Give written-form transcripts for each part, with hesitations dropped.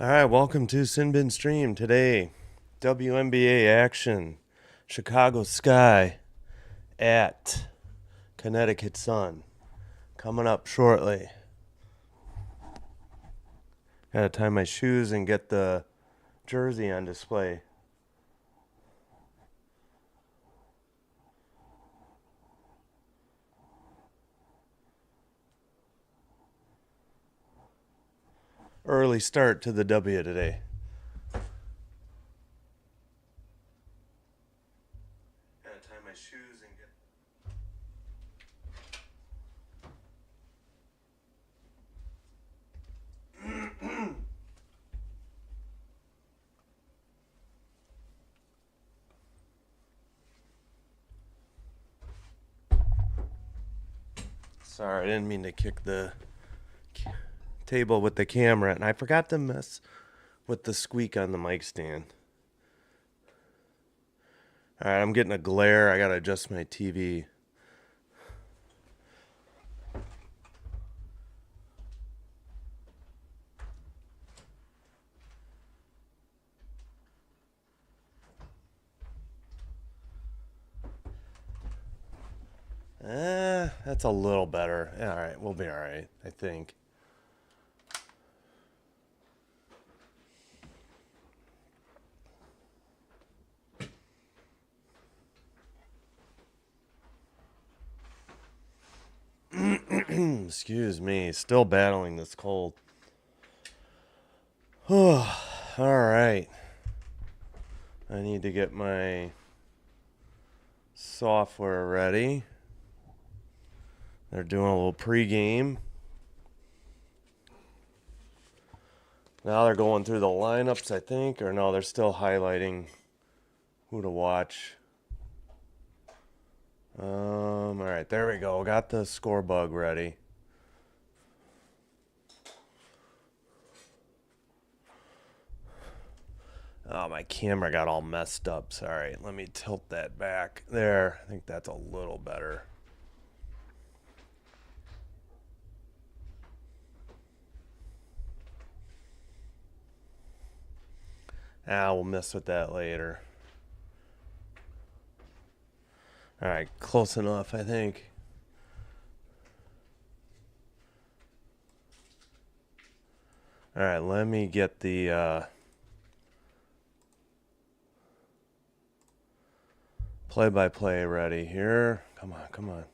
All right, welcome to Sinbin Stream. Today, WNBA action. Chicago Sky at Connecticut Sun. Coming up shortly. Gotta tie my shoes and get the jersey on display. Early start to the W today. Gotta tie my shoes and get. Sorry, I didn't mean to kick the table with the camera, and I forgot to mess with the squeak on the mic stand. All right, I'm getting a glare. I gotta adjust my TV. That's a little better. All right, we'll be all right, I think. Excuse me, still battling this cold. All right. I need to get my software ready. They're doing a little pregame. Now they're going through the lineups, I think, or no, they're still highlighting who to watch. All right, there we go. Got the score bug ready. Oh, my camera got all messed up. Sorry. Let me tilt that back. There. I think that's a little better. We'll mess with that later. All right, close enough, I think. All right, let me get the play-by-play ready here. Come on, come on.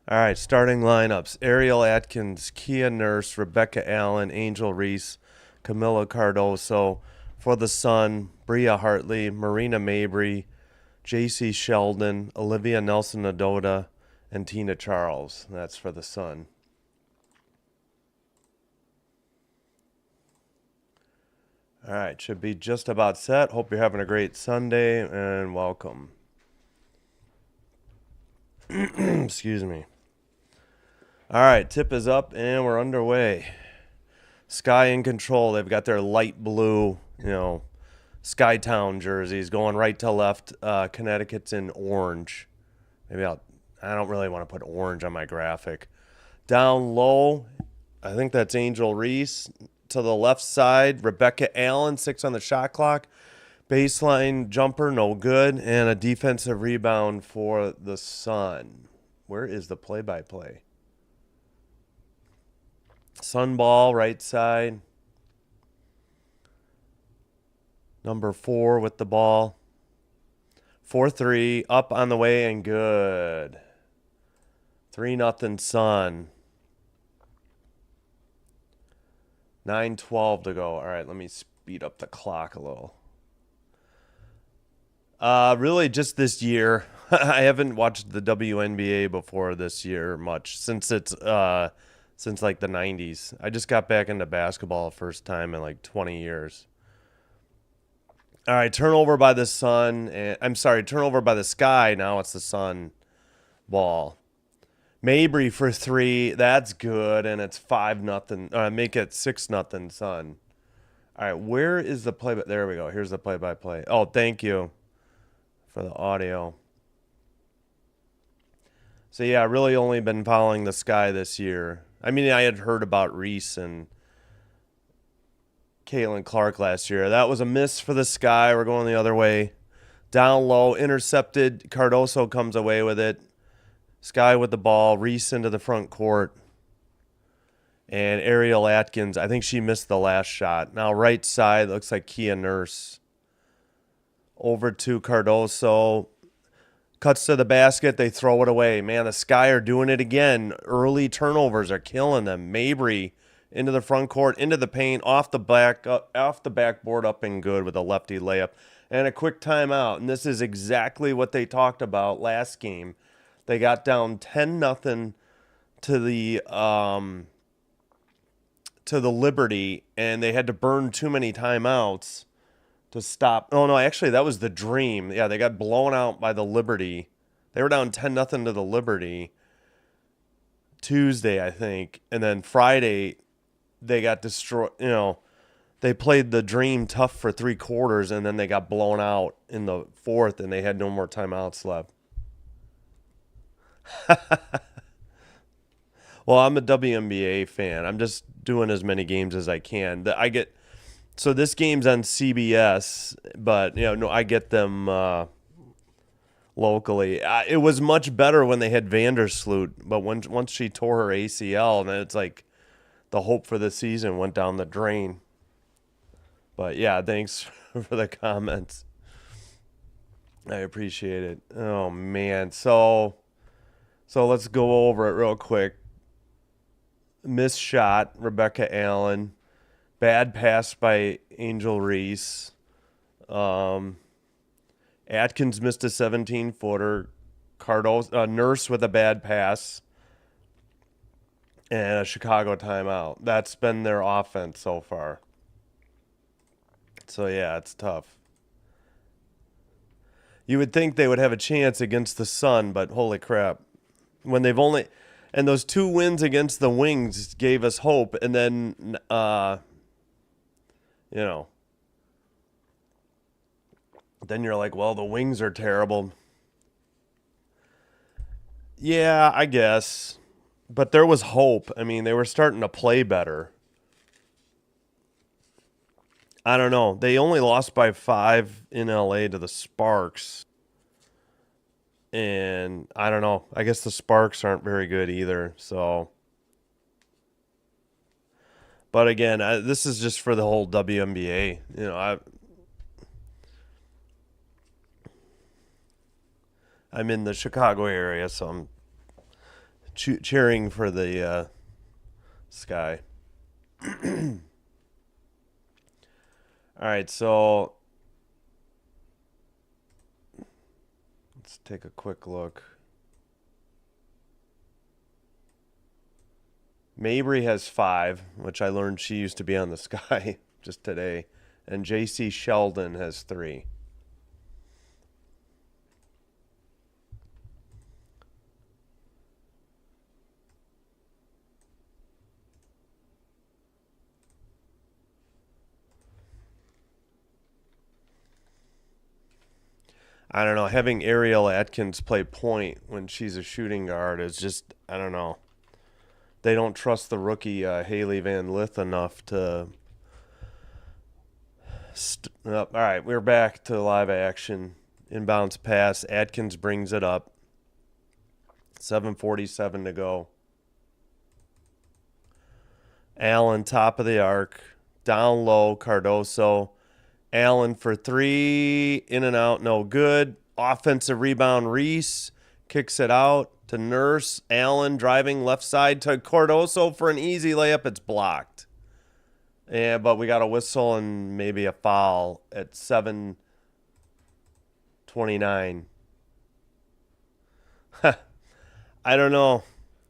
All right, starting lineups. Ariel Atkins, Kia Nurse, Rebecca Allen, Angel Reese, Camila Cardoso. For the Sun, Bria Hartley, Marina Mabry, J.C. Sheldon, Olivia Nelson-Ododa, and Tina Charles. That's for the Sun. All right, should be just about set. Hope you're having a great Sunday, and welcome. Excuse me. All right, tip is up, and we're underway. Sky in control. They've got their light blue, Skytown jerseys going right to left. Connecticut's in orange. I don't really want to put orange on my graphic. Down low, I think that's Angel Reese. To the left side, Rebecca Allen, 6 on the shot clock. Baseline jumper, no good. And a defensive rebound for the Sun. Where is the play-by-play? Sun ball, right side. Number 4 with the ball. 4-3, up on the way and good. 3-0 Sun. 9:12 to go. All right, let me speed up the clock a little. Really just this year. I haven't watched the WNBA before this year much since like the 90s. I just got back into basketball the first time in like 20 years. All right, turnover by the Sun. Turnover by the Sky. Now it's the Sun ball. Mabry for 3. That's good, and it's 5-0. Make it 6-0 Sun. All right, where is the play? There we go. Here's the play-by-play. Oh, thank you for the audio. So yeah, really only been following the Sky this year. I mean, I had heard about Reese and Caitlin Clark last year. That was a miss for the Sky. We're going the other way. Down low, intercepted. Cardoso comes away with it. Sky with the ball. Reese into the front court. And Ariel Atkins, I think she missed the last shot. Now right side, looks like Kia Nurse. Over to Cardoso. Cuts to the basket. They throw it away. Man, the Sky are doing it again. Early turnovers are killing them. Mabry into the front court, into the paint, off the backboard, up and good with a lefty layup. And a quick timeout. And this is exactly what they talked about last game. They got down 10-0 to the Liberty, and they had to burn too many timeouts to stop. Oh, no, actually, that was the Dream. Yeah, they got blown out by the Liberty. They were down 10-0 to the Liberty Tuesday, I think. And then Friday, they got destroyed. You know, they played the Dream tough for 3 quarters, and then they got blown out in the fourth, and they had no more timeouts left. Well, I'm a WNBA fan. I'm just doing as many games as I can. So this game's on CBS, but no, I get them locally. It was much better when they had Vandersloot, but once she tore her ACL, then it's like the hope for the season went down the drain. But yeah, thanks for the comments. I appreciate it. Oh man, so let's go over it real quick. Missed shot, Rebecca Allen. Bad pass by Angel Reese. Atkins missed a 17-footer. Nurse with a bad pass. And a Chicago timeout. That's been their offense so far. So, yeah, it's tough. You would think they would have a chance against the Sun, but holy crap. When they've only... And those 2 wins against the Wings gave us hope. And then, then you're like, well, the Wings are terrible. Yeah, I guess. But there was hope. I mean, they were starting to play better. I don't know. They only lost by 5 in LA to the Sparks. And I don't know. I guess the Sparks aren't very good either. So, but again, this is just for the whole WNBA. I'm in the Chicago area, so I'm cheering for the Sky. All right, so let's take a quick look. Mabry has 5, which I learned she used to be on the Sky just today. And JC Sheldon has 3. I don't know. Having Ariel Atkins play point when she's a shooting guard is just, I don't know. They don't trust the rookie Haley Van Lith enough to... All right, we're back to live action. Inbounds pass. Atkins brings it up. 7:47 to go. Allen, top of the arc. Down low, Cardoso. Allen for 3. In and out, no good. Offensive rebound, Reese. Kicks it out to Nurse. Allen driving left side to Cardoso for an easy layup. It's blocked. Yeah, but we got a whistle and maybe a foul at 7:29. I don't know.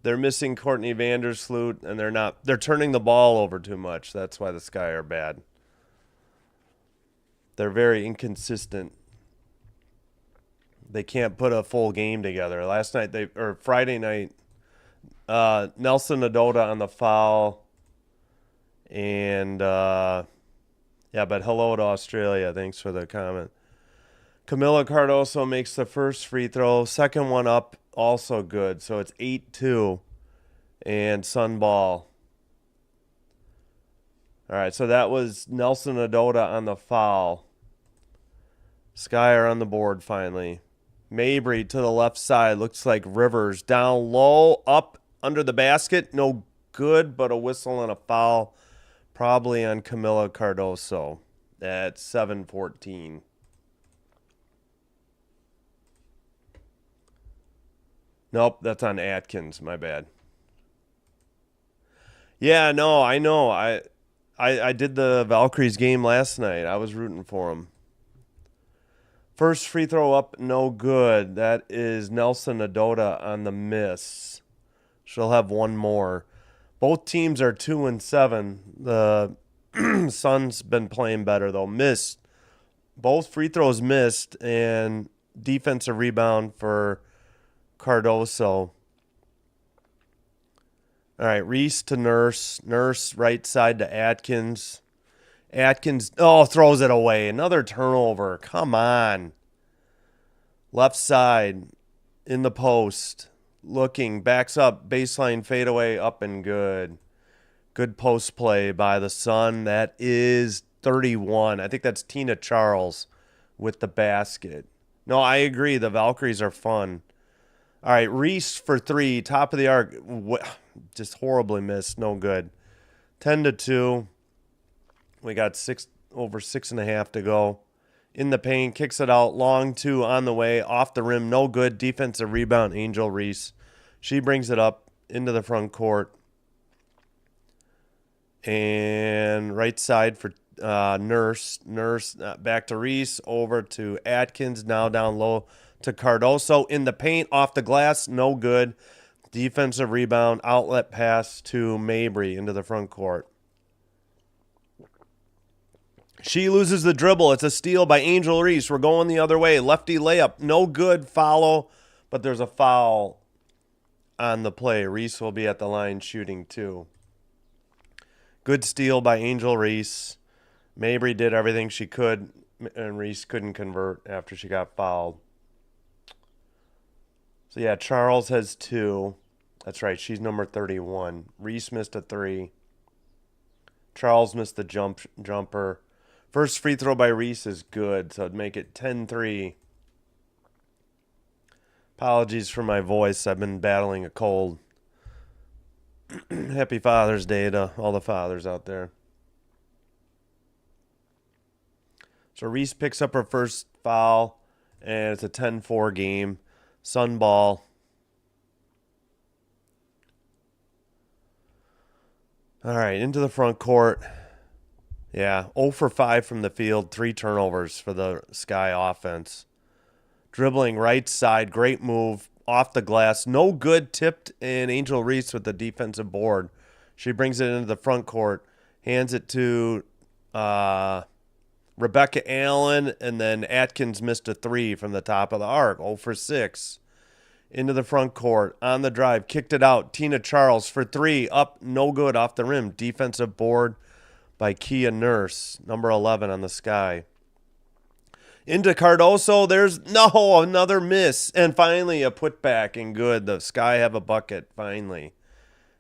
They're missing Courtney Vandersloot, and they're turning the ball over too much. That's why the Sky are bad. They're very inconsistent. They can't put a full game together. Friday night, Nelson-Ododa on the foul. And, but hello to Australia. Thanks for the comment. Camila Cardoso makes the first free throw. Second one up, also good. So it's 8-2 and Sun ball. All right, so that was Nelson-Ododa on the foul. Sky are on the board finally. Mabry to the left side. Looks like Rivers down low, up under the basket. No good, but a whistle and a foul. Probably on Camila Cardoso at 7-14. Nope, that's on Atkins. My bad. Yeah, no, I know. I did the Valkyries game last night. I was rooting for them. First free throw up, no good. That is Nelson-Ododa on the miss. She'll have one more. Both teams are 2-7. The Sun's been playing better though. Missed. Both free throws missed, and defensive rebound for Cardoso. All right, Reese to Nurse. Nurse right side to Atkins. Atkins, throws it away. Another turnover. Come on. Left side in the post. Looking, backs up, baseline fadeaway, up and good. Good post play by the Sun. That is 31. I think that's Tina Charles with the basket. No, I agree. The Valkyries are fun. All right, Reese for three, top of the arc. Just horribly missed. No good. 10-2. We got over 6.5 to go. In the paint, kicks it out. Long two on the way. Off the rim, no good. Defensive rebound, Angel Reese. She brings it up into the front court. And right side for Nurse. Nurse back to Reese. Over to Atkins. Now down low to Cardoso. In the paint, off the glass, no good. Defensive rebound, outlet pass to Mabry into the front court. She loses the dribble. It's a steal by Angel Reese. We're going the other way. Lefty layup, no good. Follow, but there's a foul on the play. Reese will be at the line shooting two. Good steal by Angel Reese. Mabry did everything she could, and Reese couldn't convert after she got fouled. So, yeah, Charles has two. That's right. She's number 31. Reese missed a three. Charles missed the jumper. First free throw by Reese is good, so it'd make it 10-3. Apologies for my voice. I've been battling a cold. Happy Father's Day to all the fathers out there. So Reese picks up her first foul, and it's a 10-4 game. Sun ball. All right, into the front court. Yeah, 0 for 5 from the field, 3 turnovers for the Sky offense. Dribbling right side, great move, off the glass. No good, tipped, and Angel Reese with the defensive board. She brings it into the front court, hands it to Rebecca Allen, and then Atkins missed a 3 from the top of the arc, 0 for 6. Into the front court, on the drive, kicked it out. Tina Charles for 3, up, no good, off the rim. Defensive board by Kia Nurse, number 11 on the Sky. Into Cardoso, there's another miss. And finally a putback, and good. The Sky have a bucket, finally.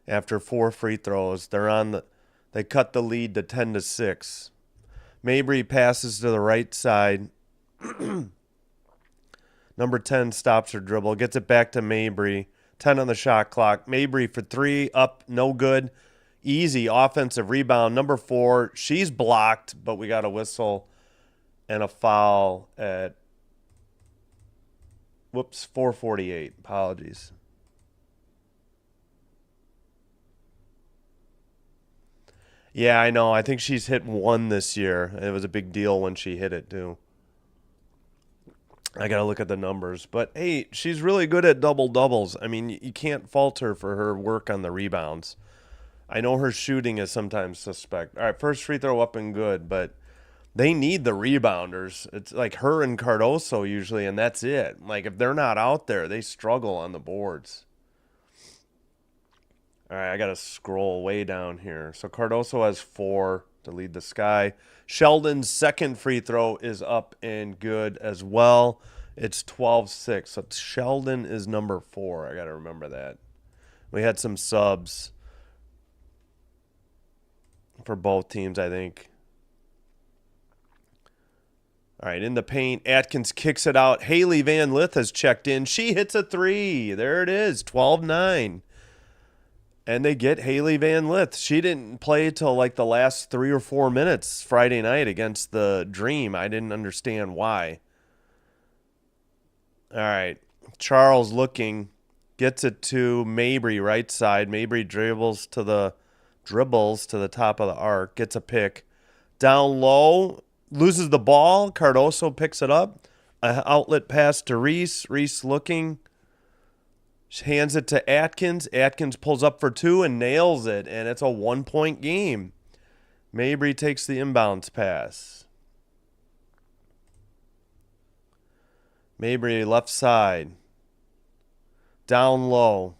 After 4 free throws, they cut the lead to 10-6. Mabry passes to the right side. Number 10 stops her dribble, gets it back to Mabry. 10 on the shot clock. Mabry for 3, up, no good. Easy offensive rebound. Number 4, she's blocked, but we got a whistle and a foul at, 4:48. Apologies. Yeah, I know. I think she's hit 1 this year. It was a big deal when she hit it, too. I got to look at the numbers. But, hey, she's really good at double-doubles. I mean, you can't fault her for her work on the rebounds. I know her shooting is sometimes suspect. All right, first free throw up and good, but they need the rebounders. It's like her and Cardoso usually, and that's it. Like, if they're not out there, they struggle on the boards. All right, I got to scroll way down here. So Cardoso has 4, to lead the Sky. Sheldon's second free throw is up and good as well. It's 12-6. So Sheldon is number 4. I got to remember that. We had some subs for both teams, I think. All right, in the paint, Atkins kicks it out. Haley Van Lith has checked in. She hits a 3. There it is, 12-9. And they get Haley Van Lith. She didn't play till like the last 3 or 4 minutes Friday night against the Dream. I didn't understand why. All right, Charles looking, gets it to Mabry, right side. Mabry dribbles to the top of the arc, gets a pick. Down low, loses the ball. Cardoso picks it up. An outlet pass to Reese. Reese looking. She hands it to Atkins. Atkins pulls up for 2 and nails it, and it's a 1-point game. Mabry takes the inbounds pass. Mabry left side. Down low.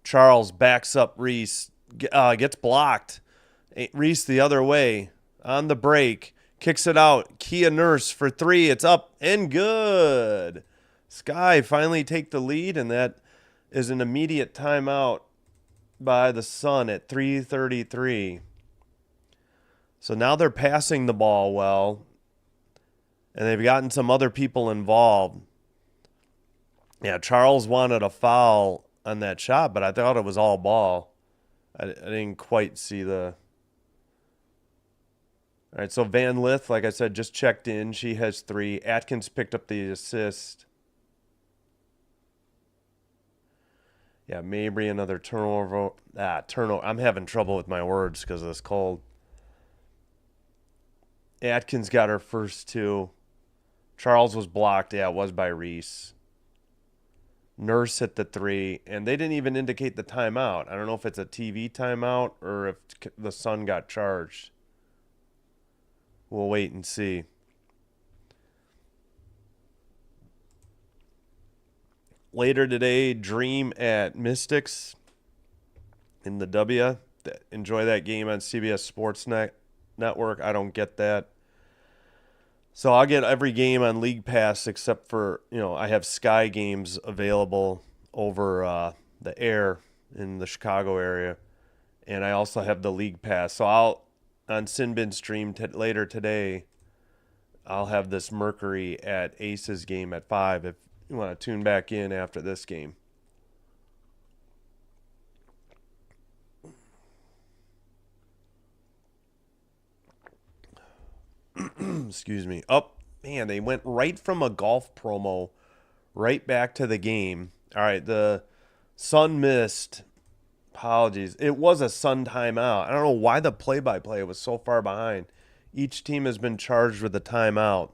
Charles backs up Reese. Gets blocked. Reese the other way. On the break. Kicks it out. Kia Nurse for 3. It's up and good. Sky finally take the lead, and that is an immediate timeout by the Sun at 3:33. So now they're passing the ball well, and they've gotten some other people involved. Yeah, Charles wanted a foul on that shot, but I thought it was all ball. I didn't quite see the... All right, so Van Lith, like I said, just checked in. She has 3. Atkins picked up the assist. Yeah, Mabry, another turnover. Turnover. I'm having trouble with my words because of this cold. Atkins got her first 2. Charles was blocked. Yeah, it was by Reese. Nurse hit the 3, and they didn't even indicate the timeout. I don't know if it's a TV timeout or if the Sun got charged. We'll wait and see. Later today, Dream at Mystics in the W. Enjoy that game on CBS Sports Network. I don't get that. So I'll get every game on League Pass except for, I have Sky games available over the air in the Chicago area. And I also have the League Pass. So on Sinbin stream later today, I'll have this Mercury at Aces game at 5 if you want to tune back in after this game. Excuse me. Oh, man, they went right from a golf promo right back to the game. All right, the Sun missed. Apologies. It was a Sun timeout. I don't know why the play-by-play was so far behind. Each team has been charged with a timeout.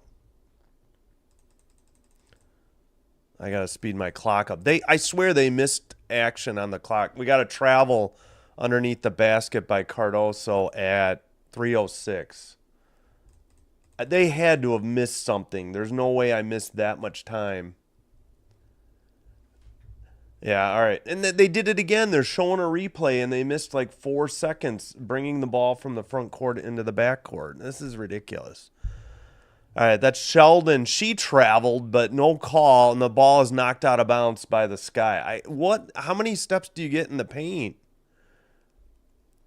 I got to speed my clock up. I swear they missed action on the clock. We got to travel underneath the basket by Cardoso at 3:06. They had to have missed something. There's no way I missed that much time. Yeah, all right. And they did it again. They're showing a replay, and they missed like 4 seconds bringing the ball from the front court into the back court. This is ridiculous. All right, that's Sheldon. She traveled, but no call, and the ball is knocked out of bounds by the Sky. How many steps do you get in the paint?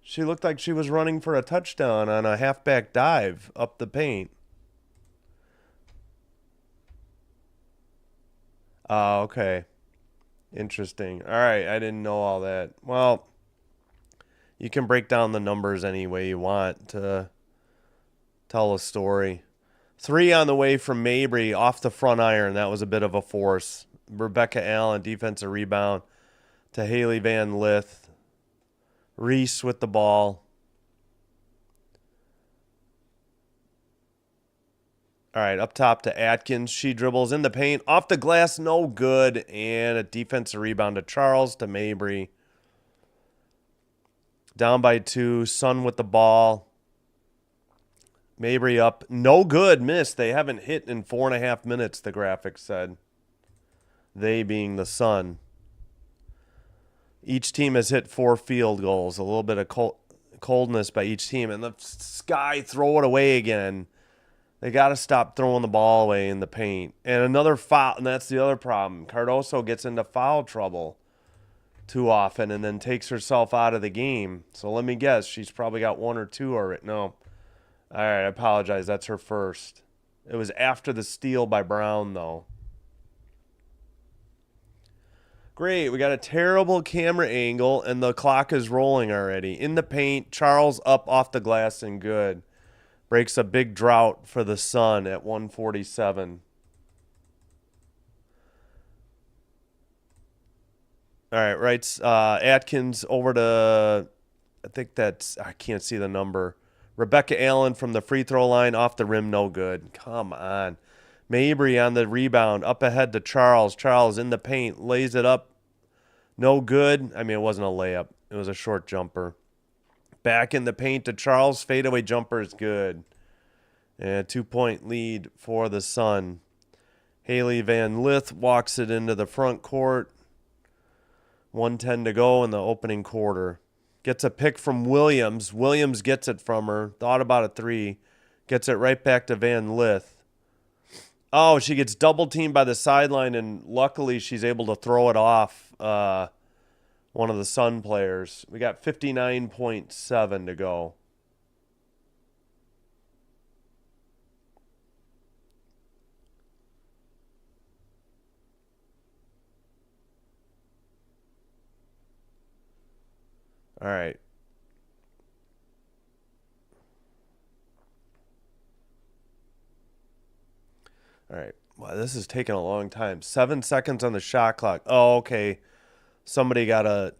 She looked like she was running for a touchdown on a halfback dive up the paint. Oh, okay. Interesting. All right, I didn't know all that. Well, you can break down the numbers any way you want to tell a story. 3 on the way from Mabry off the front iron. That was a bit of a force. Rebecca Allen, defensive rebound to Haley Van Lith. Reese with the ball. All right, up top to Atkins. She dribbles in the paint. Off the glass, no good. And a defensive rebound to Charles to Mabry. Down by 2. Sun with the ball. Mabry up. No good. Missed. They haven't hit in 4.5 minutes, the graphic said. They being the Sun. Each team has hit 4 field goals. A little bit of coldness by each team. And the Sky throw it away again. They got to stop throwing the ball away in the paint. And another foul, and that's the other problem. Cardoso gets into foul trouble too often and then takes herself out of the game. So let me guess, she's probably got 1 or 2 already. No. All right, I apologize. That's her first. It was after the steal by Brown, though. Great. We got a terrible camera angle, and the clock is rolling already. In the paint, Charles up off the glass and good. Breaks a big drought for the Sun at 147. All right, Atkins over to, I think that's, I can't see the number. Rebecca Allen from the free throw line, off the rim, no good. Come on. Mabry on the rebound, up ahead to Charles. Charles in the paint, lays it up. No good. I mean, it wasn't a layup. It was a short jumper. Back in the paint to Charles. Fadeaway jumper is good. And 2-point lead for the Sun. Haley Van Lith walks it into the front court. 1:10 to go in the opening quarter. Gets a pick from Williams. Williams gets it from her. Thought about a 3. Gets it right back to Van Lith. Oh, she gets double teamed by the sideline, and luckily she's able to throw it off one of the Sun players. We got 59.7 to go. All right. All right. Wow, this is taking a long time. 7 seconds on the shot clock. Oh, okay. Somebody got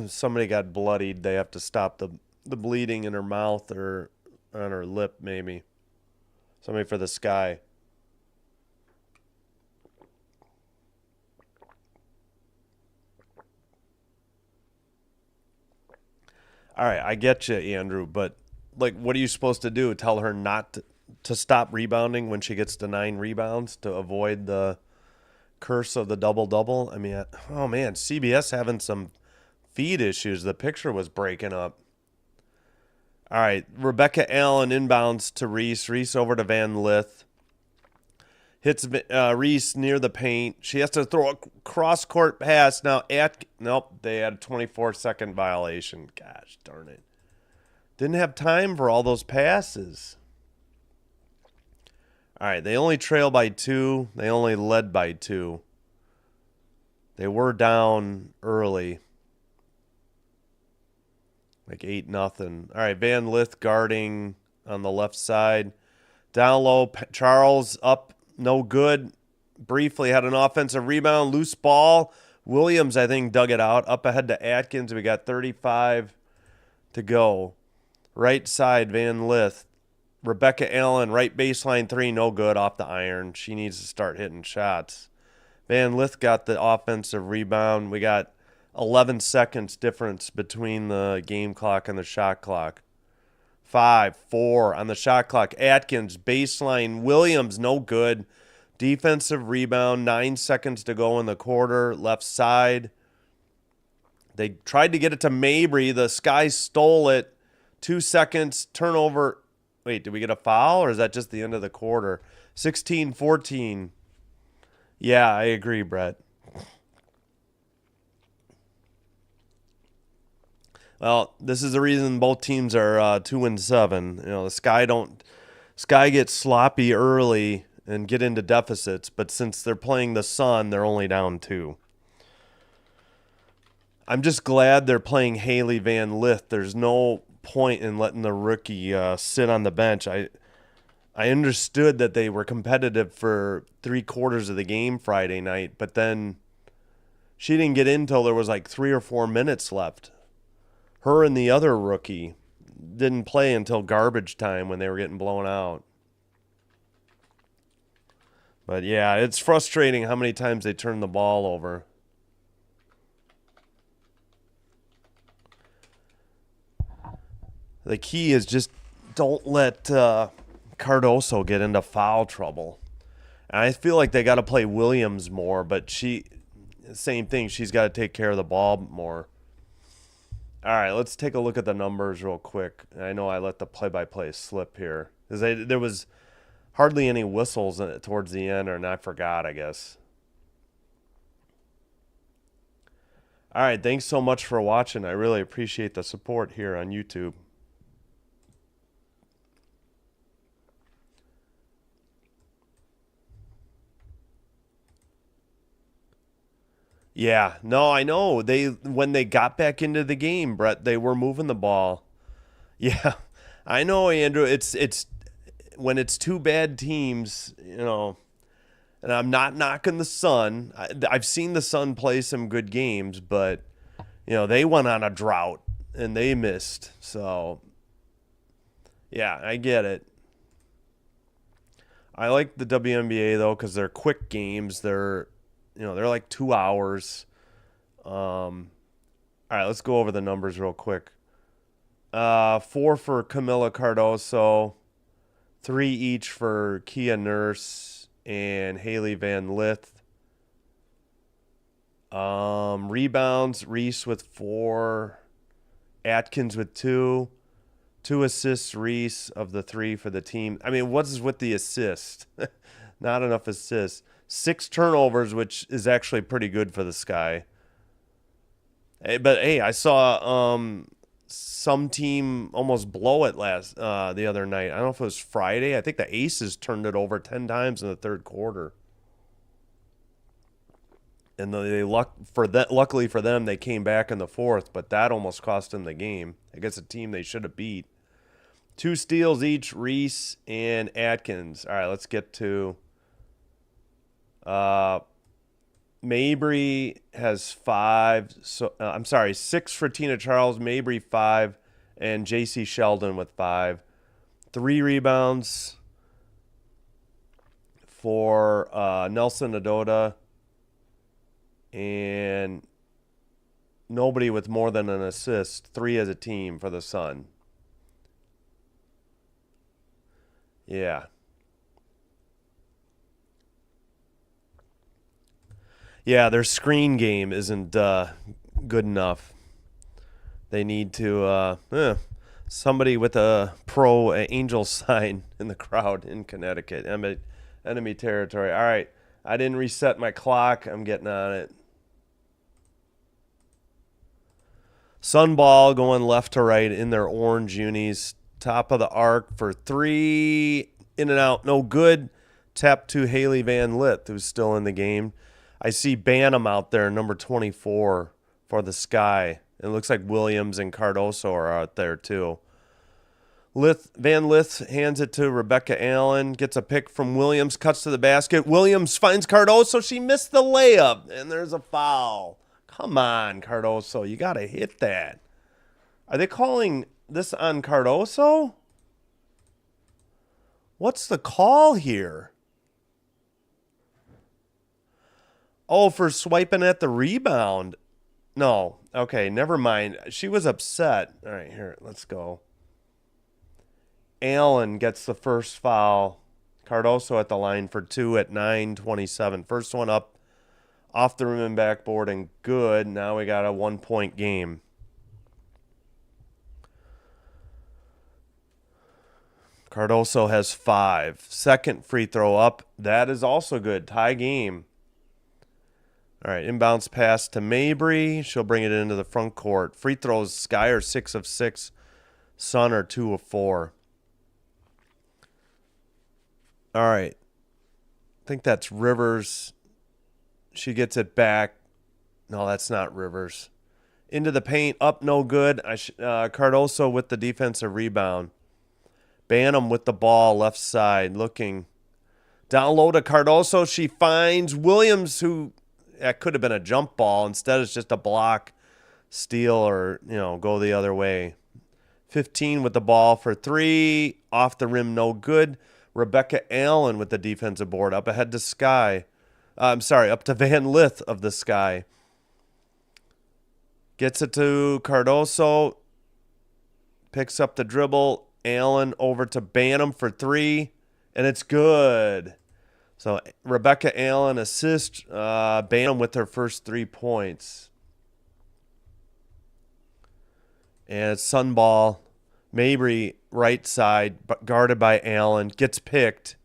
somebody got bloodied. They have to stop the bleeding in her mouth or on her lip, maybe. Somebody for the Sky. All right, I get you, Andrew, but like, what are you supposed to do? Tell her not to stop rebounding when she gets to 9 rebounds to avoid the curse of the double-double? I mean, oh man, CBS having some feed issues. The picture was breaking up. All right, Rebecca Allen inbounds to Reese. Reese over to Van Lith. Hits Reese near the paint. She has to throw a cross-court pass. Now, nope, they had a 24-second violation. Gosh darn it. Didn't have time for all those passes. All right, they only trail by 2. They only led by 2. They were down early. Like 8-0. All right, Van Lith guarding on the left side. Down low, Charles up. No good. Briefly had an offensive rebound. Loose ball. Williams, I think, dug it out. Up ahead to Atkins. We got 35 to go. Right side, Van Lith. Rebecca Allen, right baseline 3. No good off the iron. She needs to start hitting shots. Van Lith got the offensive rebound. We got 11 seconds difference between the game clock and the shot clock. 5, 4 on the shot clock. Atkins, baseline. Williams, no good. Defensive rebound. 9 seconds to go in the quarter. Left side. They tried to get it to Mabry. The Sky stole it. 2 seconds. Turnover. Wait, did we get a foul, or is that just the end of the quarter? 16-14. Yeah, I agree, Brett. Well, this is the reason both teams are 2-7. You know, the Sky gets sloppy early and get into deficits, but since they're playing the Sun, they're only down 2. I'm just glad they're playing Haley Van Lith. There's no point in letting the rookie sit on the bench. I understood that they were competitive for 3/4 of the game Friday night, but then she didn't get in until there was like 3 or 4 minutes left. Her and the other rookie didn't play until garbage time when they were getting blown out. But yeah, it's frustrating how many times they turn the ball over. The key is just don't let Cardoso get into foul trouble. And I feel like they got to play Williams more, but same thing. She's got to take care of the ball more. All right, let's take a look at the numbers real quick. I know I let the play-by-play slip here. There was hardly any whistles towards the end, and I forgot, I guess. All right, thanks so much for watching. I really appreciate the support here on YouTube. Yeah, no, I know. When they got back into the game, Brett, they were moving the ball. Yeah, I know, Andrew. It's when it's two bad teams, and I'm not knocking the Sun. I've seen the Sun play some good games, but they went on a drought and they missed. So, yeah, I get it. I like the WNBA though because they're quick games. They're like 2 hours. All right, let's go over the numbers real quick. 4 for Camila Cardoso, 3 each for Kia Nurse and Haley Van Lith. Rebounds, Reese with 4, Atkins with 2, 2 assists, Reese of the 3 for the team. I mean, what's with the assist? Not enough assists. 6 turnovers, which is actually pretty good for the Sky. But hey, I saw some team almost blow it the other night. I don't know if it was Friday. I think the Aces turned it over 10 times in the third quarter. And luckily for them, they came back in the fourth, but that almost cost them the game. I guess a team they should have beat. 2 steals each, Reese and Atkins. All right, let's get to Mabry has 5. So I'm sorry, 6 for Tina Charles, Mabry 5, and J.C. Sheldon with 5. 3 rebounds for Nelson-Ododa, and nobody with more than an assist. 3 as a team for the Sun. Yeah. Yeah, their screen game isn't good enough. They need to somebody with a pro angel sign in the crowd in Connecticut. Enemy territory. All right. I didn't reset my clock. I'm getting on it. Sunball going left to right in their orange unis. Top of the arc for 3. In and out. No good. Tap to Haley Van Lith, who's still in the game. I see Banham out there, number 24 for the Sky. It looks like Williams and Cardoso are out there too. Van Lith hands it to Rebecca Allen, gets a pick from Williams, cuts to the basket. Williams finds Cardoso. She missed the layup, and there's a foul. Come on, Cardoso. You got to hit that. Are they calling this on Cardoso? What's the call here? Oh, for swiping at the rebound. No. Okay, never mind. She was upset. All right, here, let's go. Allen gets the first foul. Cardoso at the line for 2 at 9:27. First one up off the rim and backboard and good. Now we got a 1-point game. Cardoso has 5. Second free throw up. That is also good. Tie game. All right, inbounds pass to Mabry. She'll bring it into the front court. Free throws, Sky are 6 of 6. Sun are 2 of 4. All right. I think that's Rivers. She gets it back. No, that's not Rivers. Into the paint, up, no good. Cardoso with the defensive rebound. Banham with the ball, left side, looking. Down low to Cardoso. She finds Williams, who... That could have been a jump ball. Instead, it's just a block, steal, or, go the other way. 15 with the ball for 3. Off the rim, no good. Rebecca Allen with the defensive board. Up ahead to Sky. Up to Van Lith of the Sky. Gets it to Cardoso. Picks up the dribble. Allen over to Banham for 3. And it's good. So Rebecca Allen assists Banham with her first 3 points. And it's Sun ball. Mabry right side, guarded by Allen. Gets picked.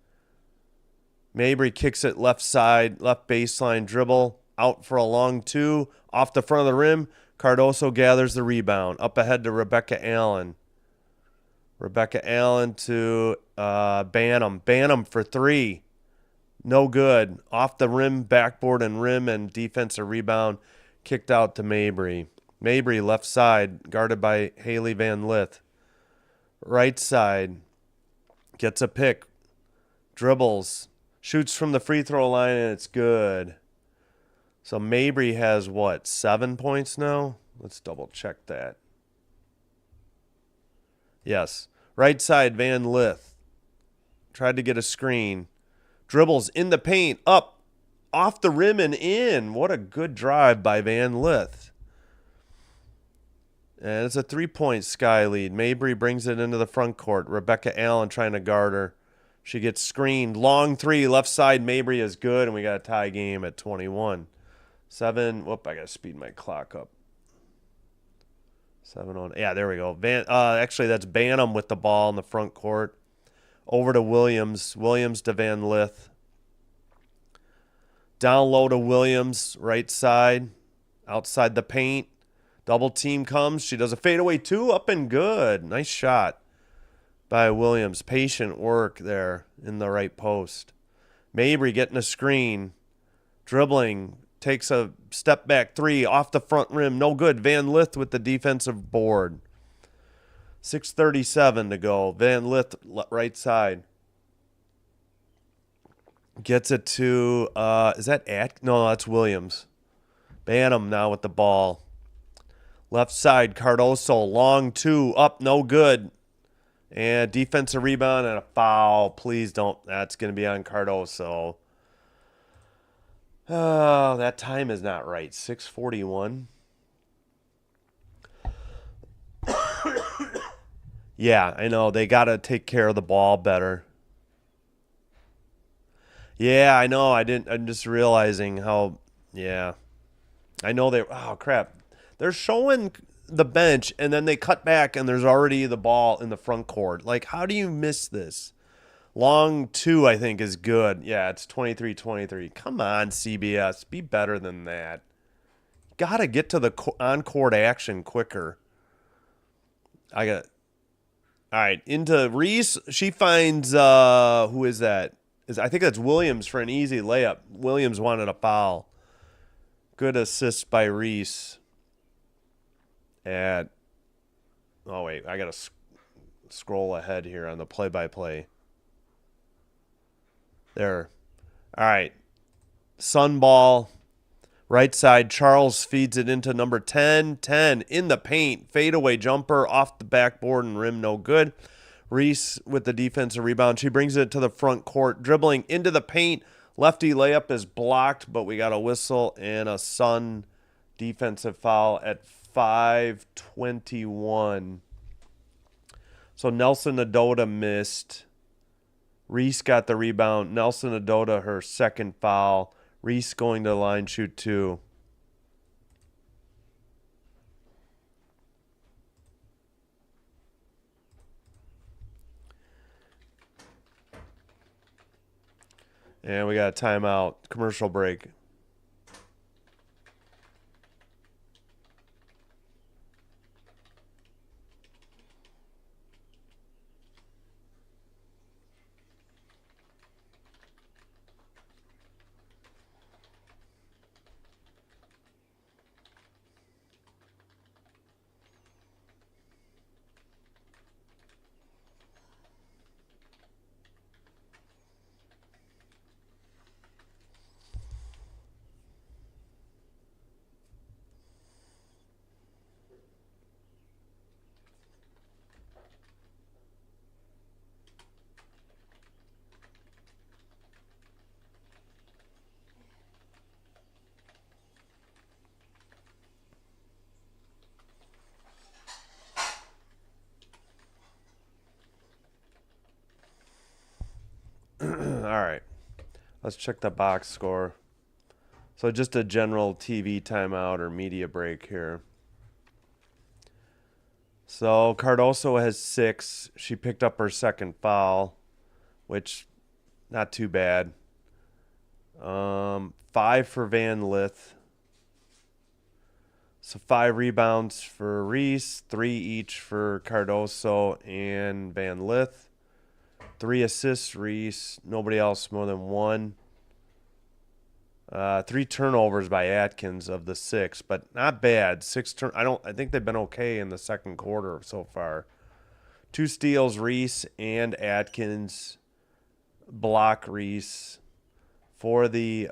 Mabry kicks it left side, left baseline dribble. Out for a long 2. Off the front of the rim. Cardoso gathers the rebound. Up ahead to Rebecca Allen. Rebecca Allen to Banham. Banham for 3. No good. Off the rim, backboard and rim, and defensive rebound. Kicked out to Mabry. Mabry left side, guarded by Haley Van Lith. Right side, gets a pick. Dribbles. Shoots from the free throw line, and it's good. So Mabry has, what, 7 points now? Let's double check that. Yes. Right side, Van Lith. Tried to get a screen. Dribbles in the paint, up, off the rim and in. What a good drive by Van Lith. And it's a 3-point Sky lead. Mabry brings it into the front court. Rebecca Allen trying to guard her. She gets screened. Long 3, left side. Mabry is good, and we got a tie game at 21. 7. Whoop, I got to speed my clock up. 7 on. Yeah, there we go. Actually, that's Banham with the ball in the front court. Over to Williams. Williams to Van Lith. Down low to Williams, right side. Outside the paint. Double team comes. She does a fadeaway 2, up and good. Nice shot by Williams. Patient work there in the right post. Mabry getting a screen. Dribbling. Takes a step back 3 off the front rim. No good. Van Lith with the defensive board. 6:37 to go. Van Lith right side. Gets it to, is that No, that's Williams. Banham now with the ball. Left side, Cardoso. Long 2, up, no good. And defensive rebound and a foul. Please don't. That's going to be on Cardoso. Oh, that time is not right. 6:41. Yeah, I know. They got to take care of the ball better. Yeah, I know. I'm just realizing how, yeah. I know oh, crap. They're showing the bench, and then they cut back, and there's already the ball in the front court. Like, how do you miss this? Long 2, I think, is good. Yeah, it's 23-23. Come on, CBS. Be better than that. Got to get to the on-court action quicker. All right, into Reese. She finds, who is that? I think that's Williams for an easy layup. Williams wanted a foul. Good assist by Reese. Oh, wait. I got to scroll ahead here on the play-by-play. There. All right. Sun ball. Right side. Charles feeds it into number 10. 10 in the paint. Fadeaway jumper off the backboard and rim. No good. Reese with the defensive rebound. She brings it to the front court. Dribbling into the paint. Lefty layup is blocked, but we got a whistle and a Sun defensive foul at 5:21. So Nelson-Ododa missed. Reese got the rebound. Nelson-Ododa, her second foul. Reese going to the line, shoot 2. And we got a timeout. Commercial break. All right. Let's check the box score. So just a general TV timeout or media break here. So Cardoso has 6. She picked up her second foul, which not too bad. 5 for Van Lith. So 5 rebounds for Reese, 3 each for Cardoso and Van Lith. 3 assists, Reese. Nobody else more than 1. 3 turnovers by Atkins of the 6, but not bad. I think they've been okay in the second quarter so far. 2 steals, Reese and Atkins. Block Reese. For the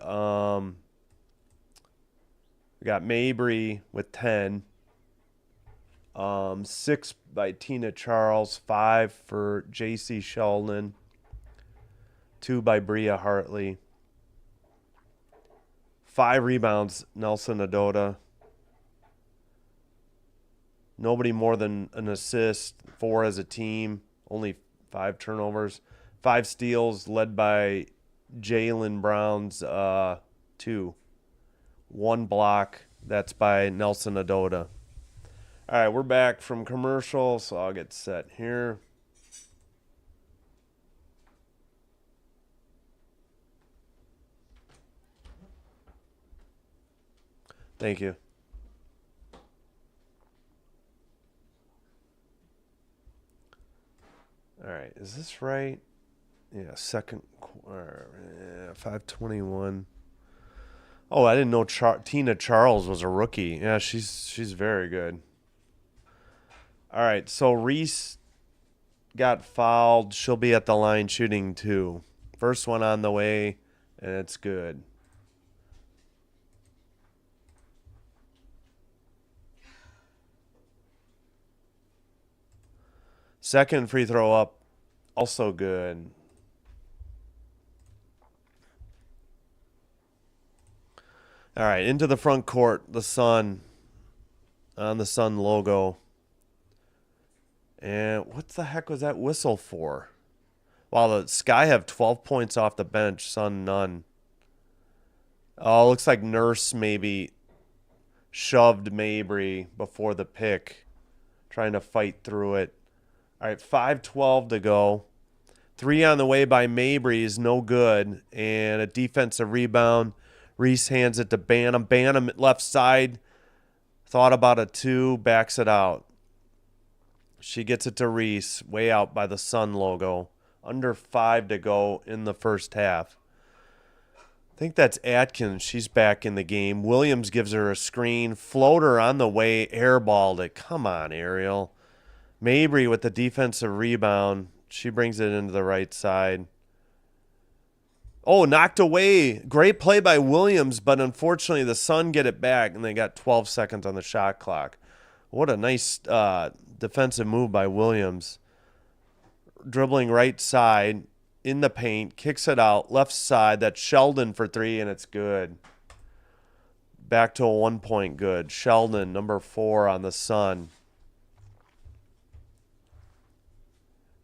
we got Mabry with 10. 6 by Tina Charles, 5 for J.C. Sheldon, 2 by Bria Hartley. 5 rebounds, Nelson-Ododa. Nobody more than an assist, 4 as a team, only 5 turnovers. 5 steals led by Jaylen Brown's 2. 1 block, that's by Nelson-Ododa. All right, we're back from commercial, so I'll get set here. Thank you. All right, is this right? Yeah, second quarter. Yeah, 5:21. Oh, I didn't know Tina Charles was a rookie. Yeah, she's very good. All right, so Reese got fouled. She'll be at the line shooting 2. First one on the way, and it's good. Second free throw up, also good. All right, into the front court, the Sun, on the Sun logo. And what the heck was that whistle for? Wow, the Sky have 12 points off the bench, Sun none. Oh, looks like Nurse maybe shoved Mabry before the pick, trying to fight through it. All right, 5:12 to go. 3 on the way by Mabry is no good. And a defensive rebound. Reese hands it to Banham. Banham left side. Thought about a 2. Backs it out. She gets it to Reese. Way out by the Sun logo. Under 5 to go in the first half. I think that's Atkins. She's back in the game. Williams gives her a screen. Floater on the way. Airballed it. Come on, Ariel. Mabry with the defensive rebound. She brings it into the right side. Oh, knocked away. Great play by Williams, but unfortunately the Sun get it back, and they got 12 seconds on the shot clock. What a nice defensive move by Williams. Dribbling right side in the paint, kicks it out. Left side, that's Sheldon for 3, and it's good. Back to a 1-point good. Sheldon, number 4 on the Sun.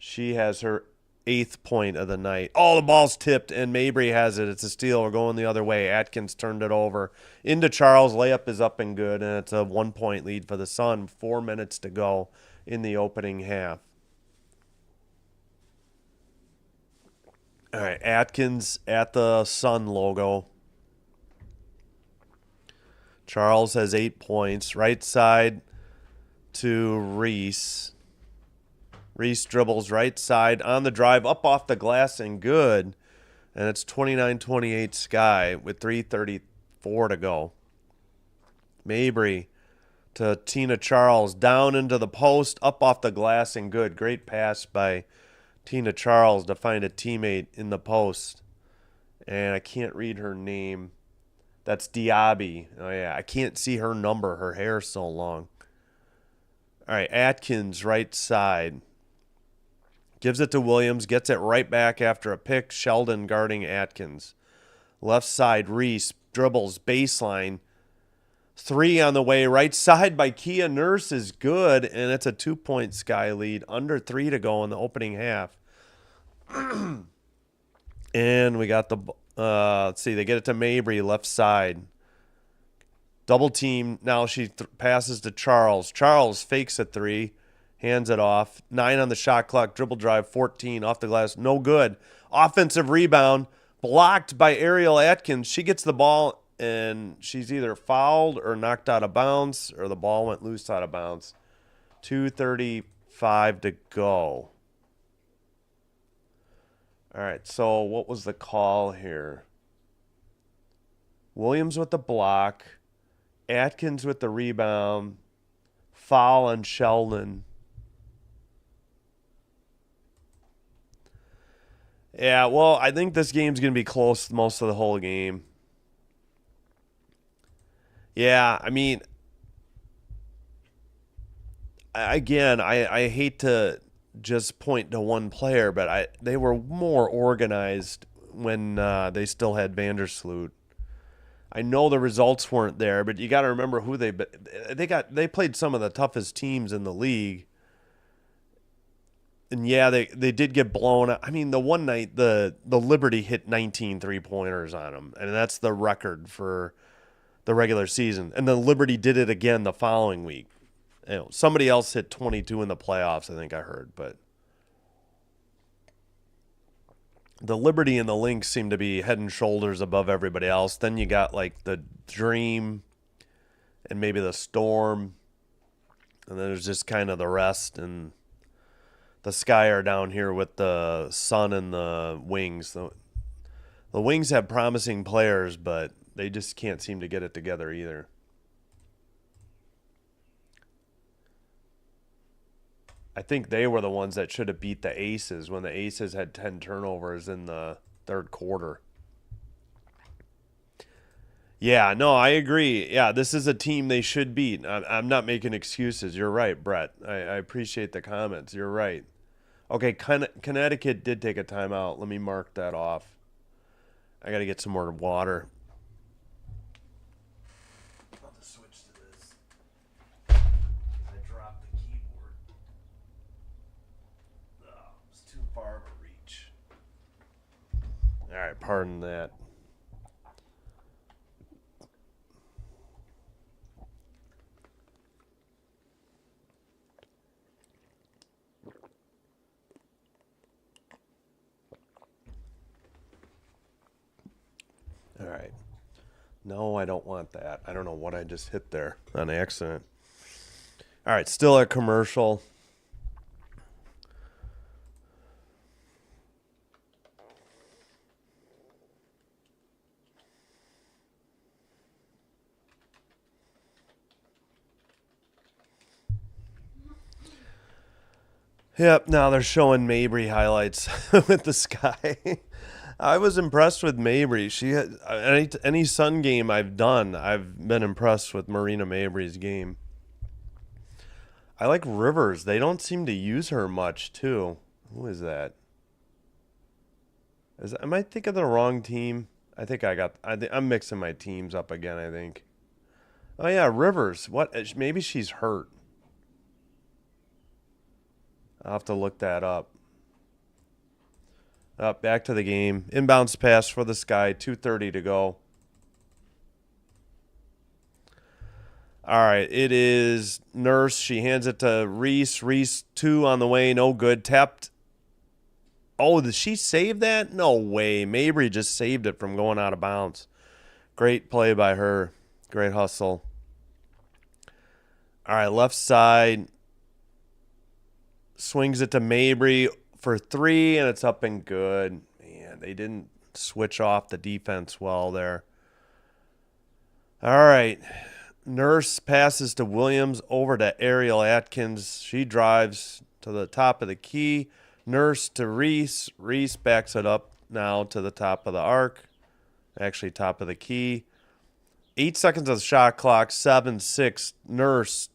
She has her 8th point of the night. Oh, the ball's tipped, and Mabry has it. It's a steal. We're going the other way. Atkins turned it over. Into Charles. Layup is up and good, and it's a 1-point lead for the Sun. 4 minutes to go in the opening half. All right, Atkins at the Sun logo. Charles has 8 points. Right side to Reese. Reese dribbles right side on the drive, up off the glass and good. And it's 29-28 Sky with 3:34 to go. Mabry to Tina Charles, down into the post, up off the glass and good. Great pass by Tina Charles to find a teammate in the post. And I can't read her name. That's Diaby. Oh, yeah, I can't see her number. Her hair's so long. All right, Atkins right side. Gives it to Williams, gets it right back after a pick. Sheldon guarding Atkins. Left side, Reese dribbles baseline. 3 on the way. Right side by Kia Nurse is good, and it's a 2-point Sky lead. Under 3 to go in the opening half. And we got the, let's see, they get it to Mabry, left side. Double team. Now she passes to Charles. Charles fakes a 3. Hands it off. 9 on the shot clock. Dribble drive. 14 off the glass. No good. Offensive rebound. Blocked by Ariel Atkins. She gets the ball, and she's either fouled or knocked out of bounds, or the ball went loose out of bounds. 2:35 to go. All right, so what was the call here? Williams with the block. Atkins with the rebound. Foul on Sheldon. Yeah, well, I think this game's going to be close most of the whole game. Yeah, I mean, again, I hate to just point to one player, but they were more organized when they still had Vandersloot. I know the results weren't there, but you got to remember who they played some of the toughest teams in the league. And yeah, they did get blown out. I mean, the one night the Liberty hit 19 3-pointers on them, and that's the record for the regular season. And the Liberty did it again the following week. You know, somebody else hit 22 in the playoffs, I think I heard, but the Liberty and the Lynx seem to be head and shoulders above everybody else. Then you got like the Dream and maybe the Storm, and then there's just kind of the rest, and the Sky are down here with the Sun and the Wings. The Wings have promising players, but they just can't seem to get it together either. I think they were the ones that should have beat the Aces when the Aces had 10 turnovers in the third quarter. Yeah, no, I agree. Yeah, this is a team they should beat. I'm not making excuses. You're right, Brett. I appreciate the comments. You're right. Okay, Connecticut did take a timeout. Let me mark that off. I got to get some more water. I'll just switch to this. I dropped the keyboard. Oh, it's too far of a reach. All right, pardon that. All right. No, I don't want that. I don't know what I just hit there on accident. All right, still a commercial. Yep, now they're showing Mabry highlights with the Sky. I was impressed with Mabry. She had any Sun game I've done, I've been impressed with Marina Mabry's game. I like Rivers. They don't seem to use her much, too. Who is that? Am I thinking of the wrong team? I think I'm mixing my teams up again, I think. Oh, yeah, Rivers. What? Maybe she's hurt. I'll have to look that up. Back to the game. Inbounds pass for the Sky. 2:30 to go. All right. It is Nurse. She hands it to Reese. Reese, 2 on the way. No good. Tapped. Oh, did she save that? No way. Mabry just saved it from going out of bounds. Great play by her. Great hustle. All right. Left side. Swings it to Mabry for 3, and it's up and good. Man, they didn't switch off the defense well there. All right. Nurse passes to Williams over to Ariel Atkins. She drives to the top of the key. Nurse to Reese. Reese backs it up now to the top of the arc. Actually, top of the key. 8 seconds of the shot clock. 7-6. Nurse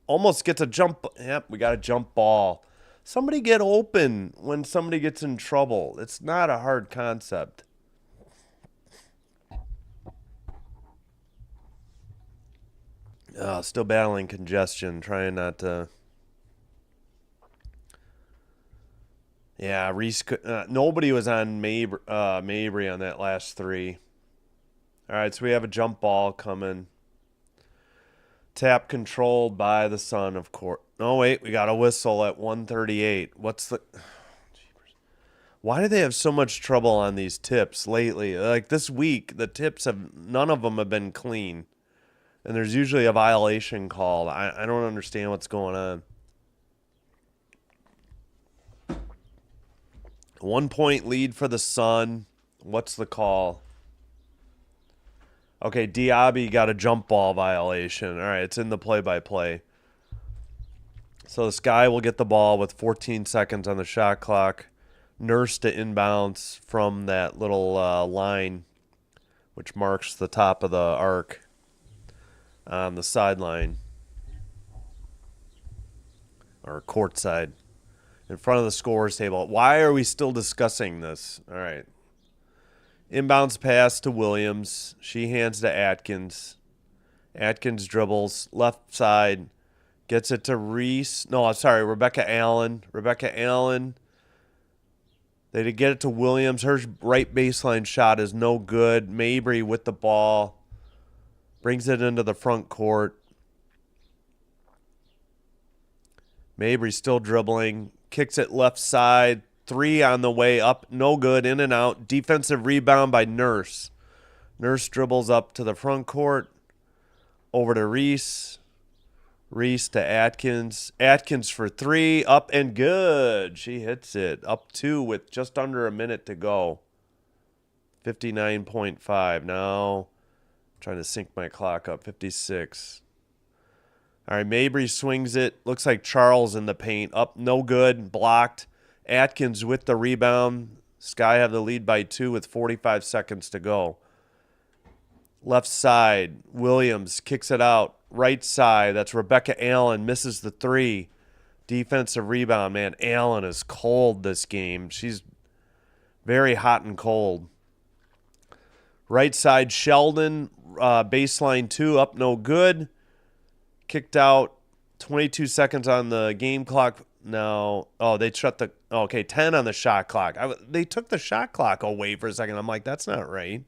almost gets a jump. Yep, we got a jump ball. Somebody get open when somebody gets in trouble. It's not a hard concept. Still battling congestion, trying not to. Yeah, Reese. Nobody was on Mabry on that last 3. All right, so we have a jump ball coming. Tap controlled by the Sun, of course. No, wait, we got a whistle at 138. What's the... Why do they have so much trouble on these tips lately? Like this week, the tips have... None of them have been clean. And there's usually a violation called. I don't understand what's going on. 1 point lead for the Sun. What's the call? Okay, Diaby got a jump ball violation. All right, it's in the play-by-play. So the Sky will get the ball with 14 seconds on the shot clock. Nurse to inbounds from that little line, which marks the top of the arc on the sideline. Or court side. In front of the scorer's table. Why are we still discussing this? All right. Inbounds pass to Williams. She hands to Atkins. Atkins dribbles left side. Gets it to Reese. No, I'm sorry, Rebecca Allen. Rebecca Allen. They did get it to Williams. Her right baseline shot is no good. Mabry with the ball. Brings it into the front court. Mabry still dribbling. Kicks it left side. 3 on the way up. No good. In and out. Defensive rebound by Nurse. Nurse dribbles up to the front court. Over to Reese. Reese to Atkins. Atkins for 3. Up and good. She hits it. Up 2 with just under a minute to go. 59.5. Now trying to sync my clock up. 56. All right, Mabry swings it. Looks like Charles in the paint. Up, no good. Blocked. Atkins with the rebound. Sky have the lead by 2 with 45 seconds to go. Left side, Williams kicks it out. Right side, that's Rebecca Allen. Misses the 3. Defensive rebound. Man, Allen is cold this game. She's very hot and cold. Right side, Sheldon. Baseline 2, up no good. Kicked out. 22 seconds on the game clock. No. Oh, they shut the... Okay, 10 on the shot clock. They took the shot clock away for a second. I'm like, that's not right.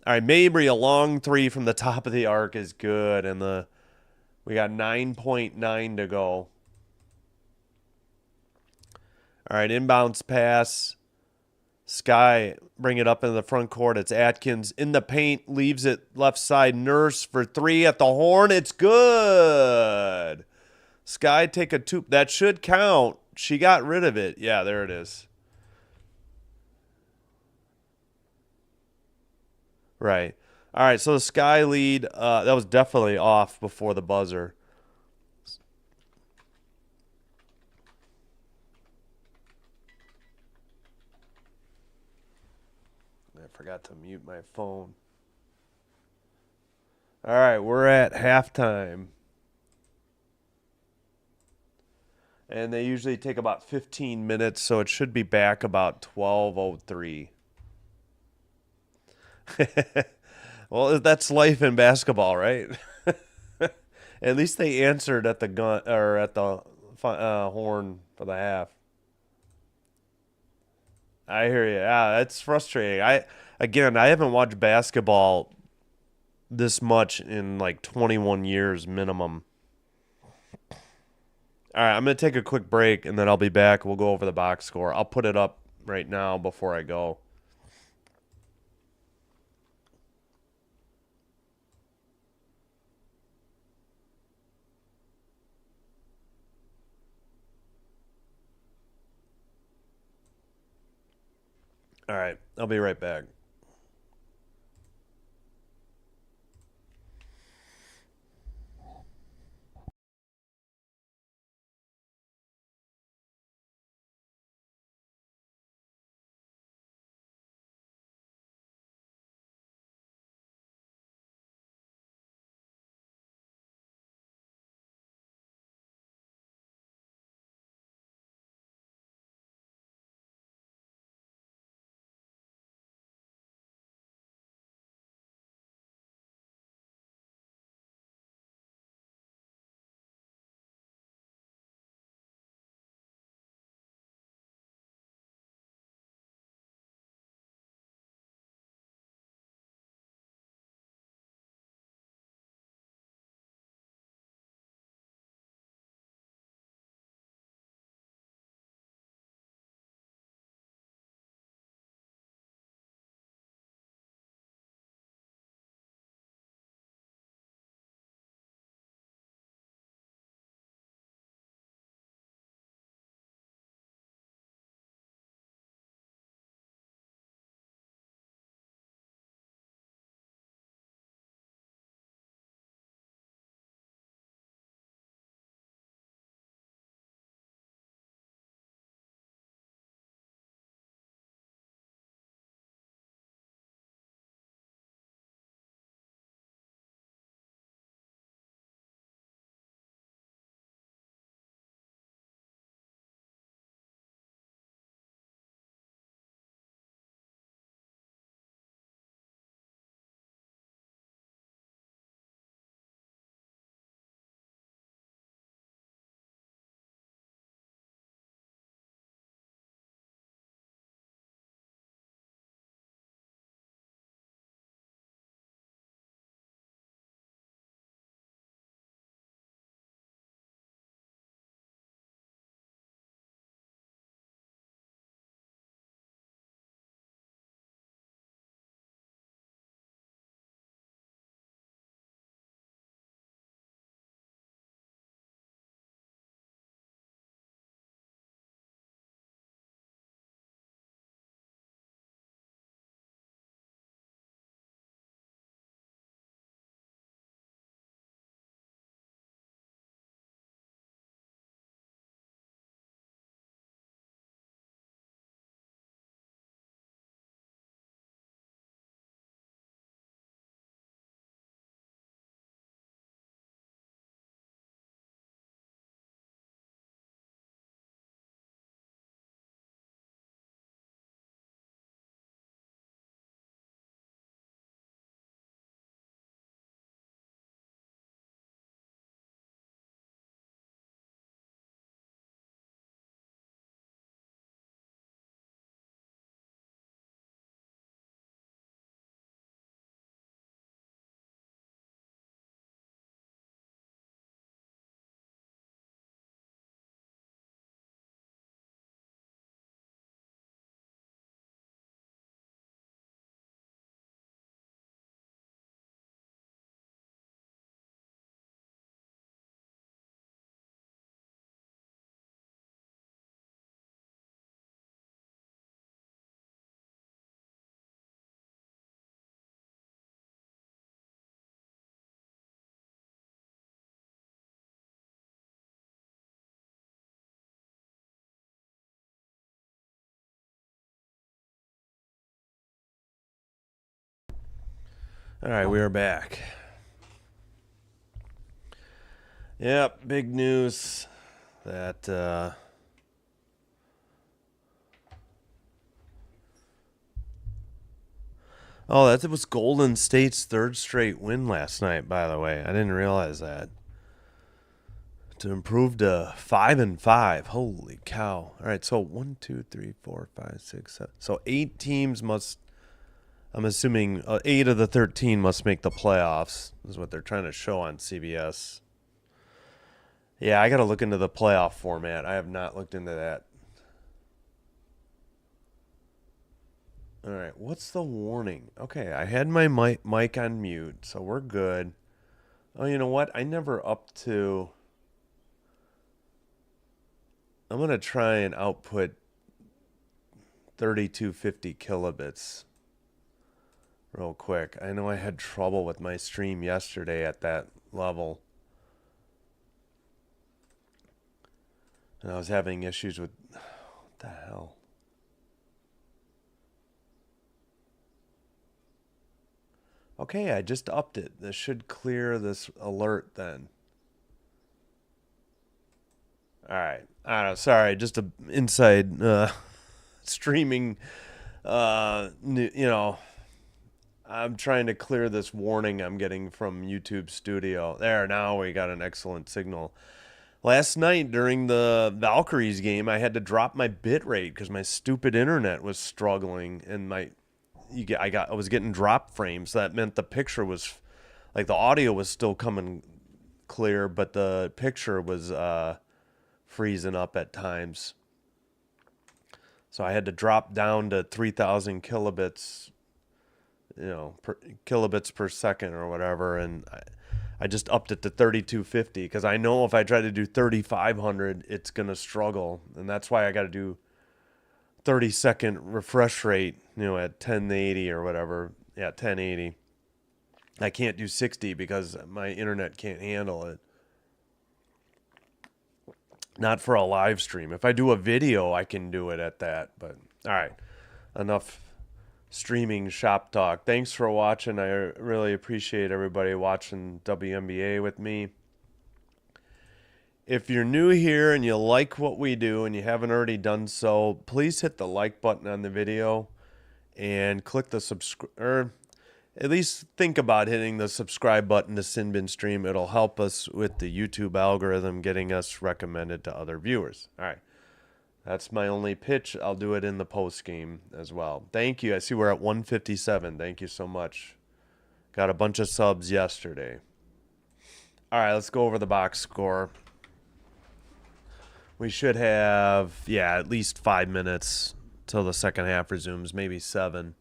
All right, Mabry, a long 3 from the top of the arc is good. And we got 9.9 to go. All right, inbounds pass. Sky bring it up in the front court. It's Atkins in the paint. Leaves it left side. Nurse for 3 at the horn. It's good. Sky take a 2. That should count. She got rid of it. Yeah, there it is. Right. All right, so the Sky lead, that was definitely off before the buzzer. I forgot to mute my phone. All right, we're at halftime. And they usually take about 15 minutes, so it should be back about 12:03. Well, that's life in basketball, right? At least they answered at the gun or at the horn for the half. I hear you. Yeah, that's frustrating. I haven't watched basketball this much in like 21 years minimum. All right, I'm going to take a quick break and then I'll be back. We'll go over the box score. I'll put it up right now before I go. All right, I'll be right back. All right, we are back. Yep, big news that that was Golden State's third straight win last night, by the way. I didn't realize that. To improve to 5-5. Holy cow. All right, so 1, 2, 3, 4, 5, 6, 7. So 8 teams must, I'm assuming 8 of the 13 must make the playoffs, is what they're trying to show on CBS. Yeah, I got to look into the playoff format. I have not looked into that. All right, what's the warning? Okay, I had my mic on mute, so we're good. Oh, you know what? I never up to... I'm going to try and output 3250 kilobits real quick. I know I had trouble with my stream yesterday at that level. And I was having issues with... What the hell? Okay, I just upped it. This should clear this alert then. All right. I don't know. Sorry, just a inside streaming. I'm trying to clear this warning I'm getting from YouTube Studio. There, now we got an excellent signal. Last night during the Valkyries game, I had to drop my bit rate because my stupid internet was struggling, and I was getting drop frames. So that meant the picture was, like, the audio was still coming clear, but the picture was freezing up at times. So I had to drop down to 3,000 kilobits, kilobits per second or whatever, and I just upped it to 3250 because I know if I try to do 3500, it's gonna struggle, and that's why I got to do 30-second refresh rate, at 1080 or whatever. Yeah, 1080. I can't do 60 because my internet can't handle it. Not for a live stream. If I do a video, I can do it at that. But all right, enough streaming shop talk. Thanks for watching. I really appreciate everybody watching WNBA with me. If you're new here and you like what we do and you haven't already done so, please hit the like button on the video and click the subscribe, or at least think about hitting the subscribe button to Sinbin Stream. It'll help us with the YouTube algorithm getting us recommended to other viewers. All right. That's my only pitch. I'll do it in the post game as well. Thank you. I see we're at 157. Thank you so much. Got a bunch of subs yesterday. All right, let's go over the box score. We should have, at least 5 minutes till the second half resumes, maybe 7.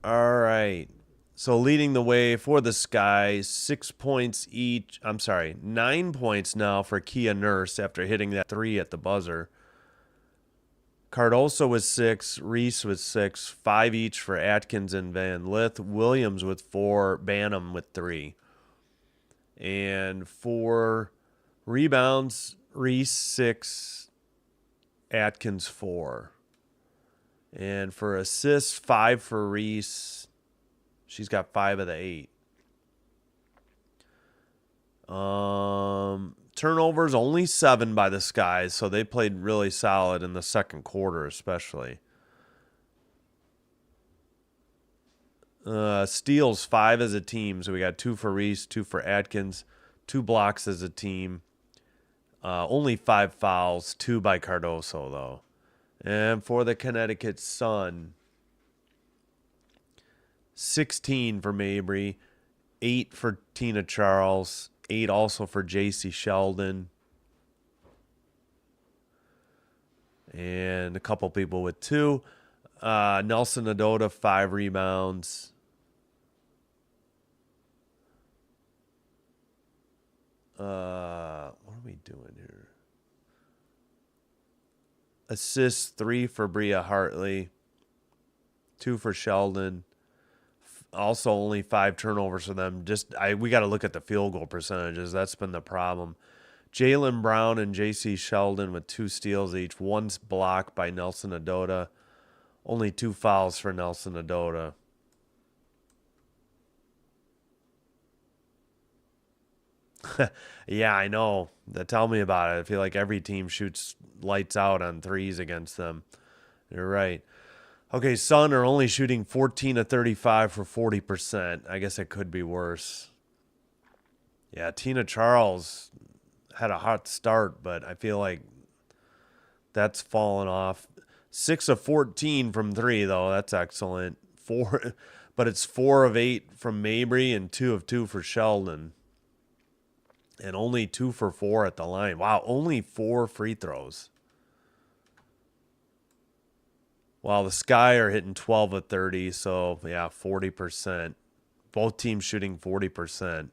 All right. So leading the way for the Sky, 6 points each. 9 points now for Kia Nurse after hitting that 3 at the buzzer. Cardoso with 6, Reese with 6, 5 each for Atkins and Van Lith, Williams with 4, Banham with 3. And for rebounds, Reese 6, Atkins 4. And for assists, 5 for Reese. She's got 5 of the 8. Turnovers, only 7 by the Skies, so they played really solid in the second quarter especially. Steals, 5 as a team, so we got 2 for Reese, 2 for Atkins, 2 blocks as a team. Only 5 fouls, 2 by Cardoso, though. And for the Connecticut Sun, 16 for Mabry, 8 for Tina Charles, 8 also for J.C. Sheldon, and a couple people with 2. Nelson-Ododa, 5 rebounds. What are we doing here? Assists, 3 for Bria Hartley, 2 for Sheldon. Also only 5 turnovers for them. We got to look at the field goal percentages. That's been the problem. Jaylen Brown and J.C. Sheldon with 2 steals each. 1 block by Nelson-Ododa. Only 2 fouls for Nelson-Ododa. Yeah, I know. Tell me about it. I feel like every team shoots lights out on threes against them. You're right. Okay, Sun are only shooting 14 of 35 for 40%. I guess it could be worse. Yeah, Tina Charles had a hot start, but I feel like that's fallen off. 6 of 14 from 3 though. That's excellent. 4 but it's 4 of 8 from Mabry and 2 of 2 for Sheldon. And only 2 for 4 at the line. Wow, only 4 free throws. While the Sky are hitting 12 of 30, so yeah, 40%. Both teams shooting 40%.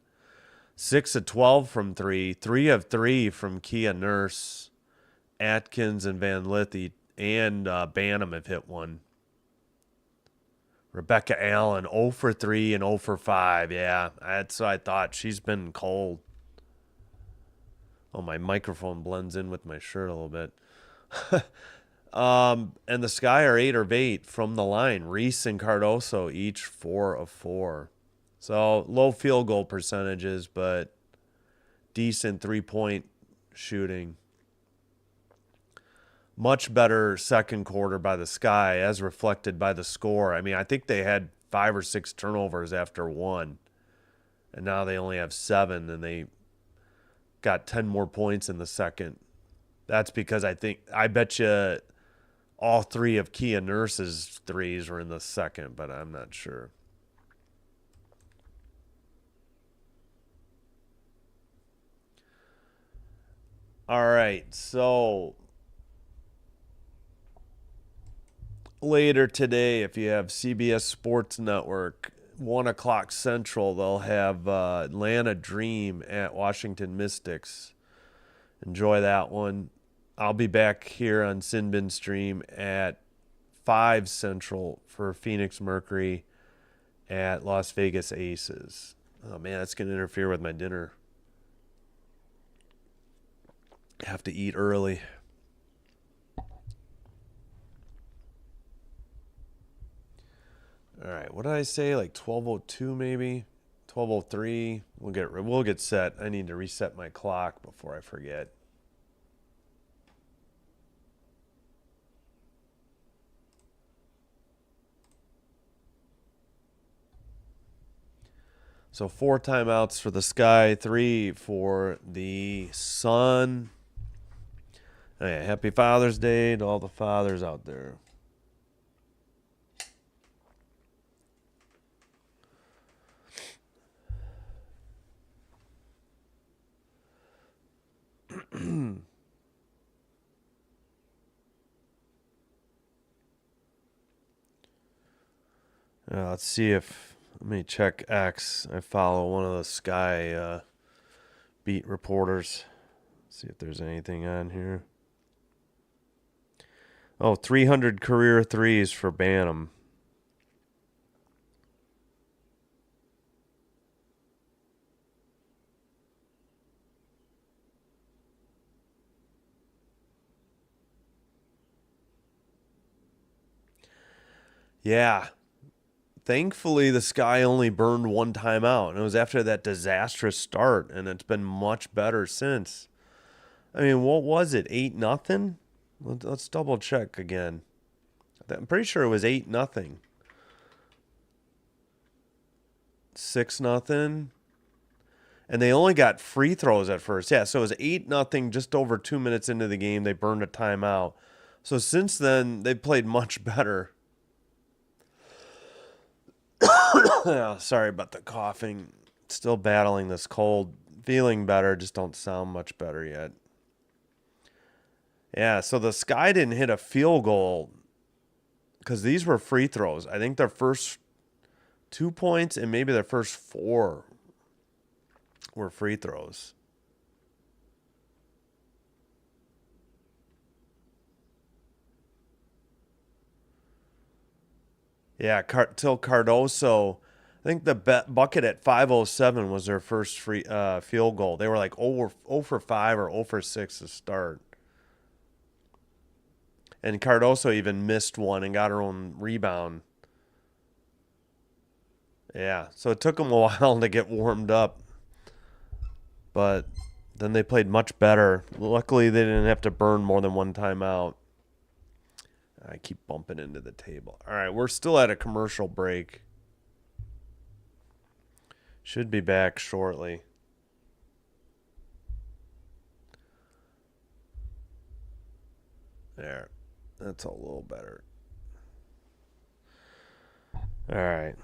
6 of 12 from 3. 3 of 3 from Kia Nurse. Atkins and Van Lithy and Banham have hit one. Rebecca Allen, 0 for 3 and 0 for 5. Yeah, that's what I thought. She's been cold. Oh, my microphone blends in with my shirt a little bit. And the Sky are 8 of 8 from the line. Reese and Cardoso each 4 of 4. So low field goal percentages, but decent 3-point shooting. Much better second quarter by the Sky as reflected by the score. I mean, I think they had 5 or 6 turnovers after 1. And now they only have 7, and they got 10 more points in the second. That's because I bet you all 3 of Kia Nurse's threes were in the second, but I'm not sure. All right, so later today, if you have CBS Sports Network, 1 o'clock Central, they'll have Atlanta Dream at Washington Mystics. Enjoy that one. I'll be back here on Sinbin Stream at 5 Central for Phoenix Mercury at Las Vegas Aces. Oh, man, that's going to interfere with my dinner. Have to eat early. All right, what did I say? Like 12:02 maybe? 12:03. We'll get set. I need to reset my clock before I forget. So 4 timeouts for the Sky, 3 for the Sun. Hey, happy Father's Day to all the fathers out there. Let's see if, let me check X. I follow one of the Sky beat reporters. See if there's anything on here. Oh, 300 career threes for Banham. Yeah. Thankfully, the Sky only burned 1 timeout, and it was after that disastrous start, and it's been much better since. I mean, what was it? 8-0? Let's double check again. I'm pretty sure it was 8-0. 6-0. And they only got free throws at first. Yeah, so it was 8-0 just over 2 minutes into the game. They burned a timeout. So since then, they've played much better. Oh, sorry about the coughing. Still battling this cold. Feeling better, just don't sound much better yet. Yeah, so the Sky didn't hit a field goal because these were free throws. I think their first 2 points and maybe their first 4 were free throws. Yeah, till Cardoso, I think the bucket at 5:07 was their first free field goal. They were like 0 for 5 or 0 for 6 to start. And Cardoso even missed one and got her own rebound. Yeah, so it took them a while to get warmed up. but then they played much better. Luckily, they didn't have to burn more than one timeout. I keep bumping into the table. All right, we're still at a commercial break. Should be back shortly. There. That's a little better. All right.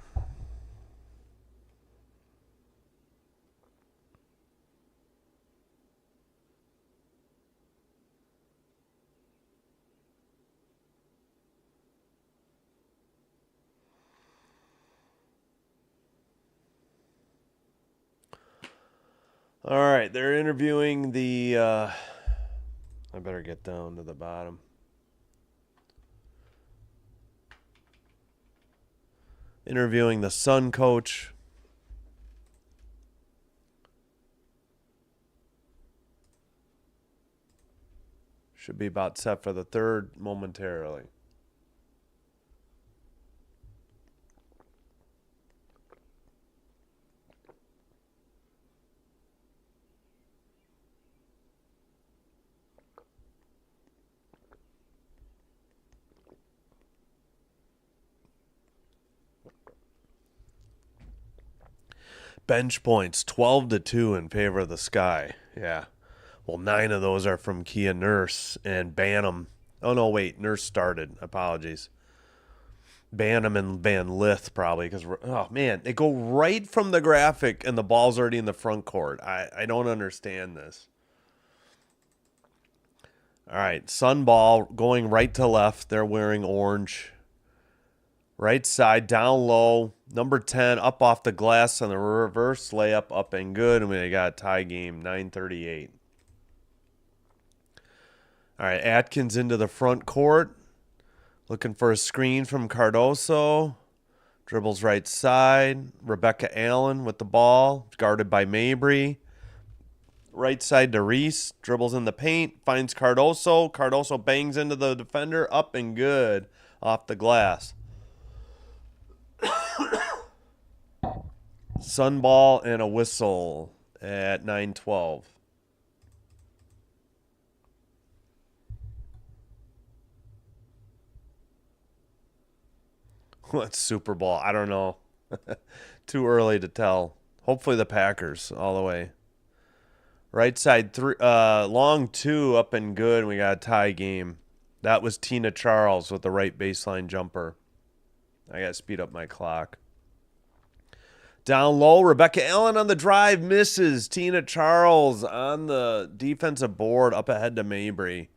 All right, they're interviewing the I better get down to the bottom. Interviewing the Sun coach. Should be about set for the third momentarily. Bench points 12-2 in favor of the Sky. Yeah. Well, 9 of those are from Kia Nurse and Banham. Oh, no, wait. Nurse started. Apologies. Banham and Van Lith probably because, oh, man, they go right from the graphic and the ball's already in the front court. I don't understand this. All right. Sun ball going right to left. They're wearing orange. Right side, down low. Number 10, up off the glass on the reverse layup, up and good. And we got a tie game, 9:38. All right, Atkins into the front court. Looking for a screen from Cardoso. Dribbles right side. Rebecca Allen with the ball, guarded by Mabry. Right side to Reese. Dribbles in the paint, finds Cardoso. Cardoso bangs into the defender, up and good off the glass. Sun ball and a whistle at 9:12. What's Super Bowl? I don't know. Too early to tell. Hopefully the Packers all the way. Right side, long 2 up and good. We got a tie game. That was Tina Charles with the right baseline jumper. I got to speed up my clock. Down low, Rebecca Allen on the drive misses. Tina Charles on the defensive board up ahead to Mabry.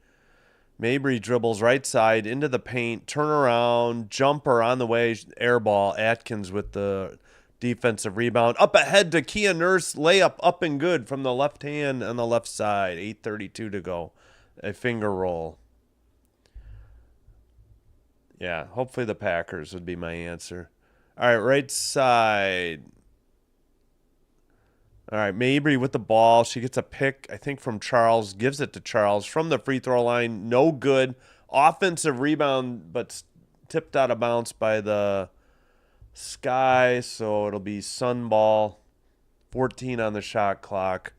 Mabry dribbles right side into the paint, turnaround, jumper on the way, air ball. Atkins with the defensive rebound. Up ahead to Kia Nurse, layup up and good from the left hand on the left side. 8:32 to go. A finger roll. Yeah, hopefully the Packers would be my answer. All right, right side. All right, Mabry with the ball. She gets a pick, I think, from Charles. Gives it to Charles from the free throw line. No good. Offensive rebound, but tipped out of bounds by the Sky. So it'll be Sun ball. 14 on the shot clock.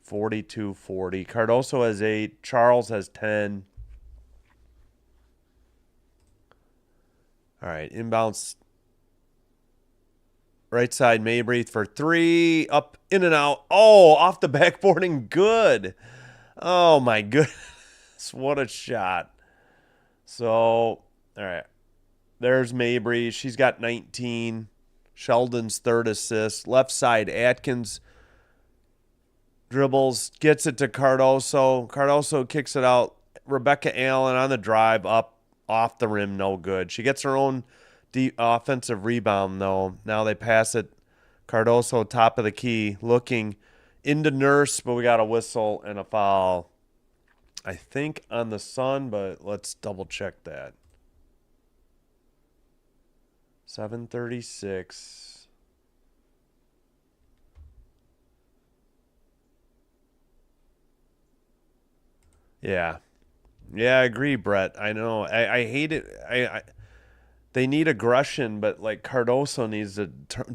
42-40. Cardoso has 8. Charles has 10. All right, inbounds. Right side, Mabry for 3. Up, in and out. Oh, off the backboarding. Good. Oh, my goodness. What a shot. So, all right. There's Mabry. She's got 19. Sheldon's third assist. Left side, Atkins dribbles, gets it to Cardoso. Cardoso kicks it out. Rebecca Allen on the drive, up, off the rim, no good. She gets her own offensive rebound, though. Now they pass it. Cardoso, top of the key, looking into Nurse, but we got a whistle and a foul. I think on the Sun, but let's double check that. 7:36. Yeah. Yeah, I agree, Brett. I know. I hate it. They need aggression, but like Cardoso needs to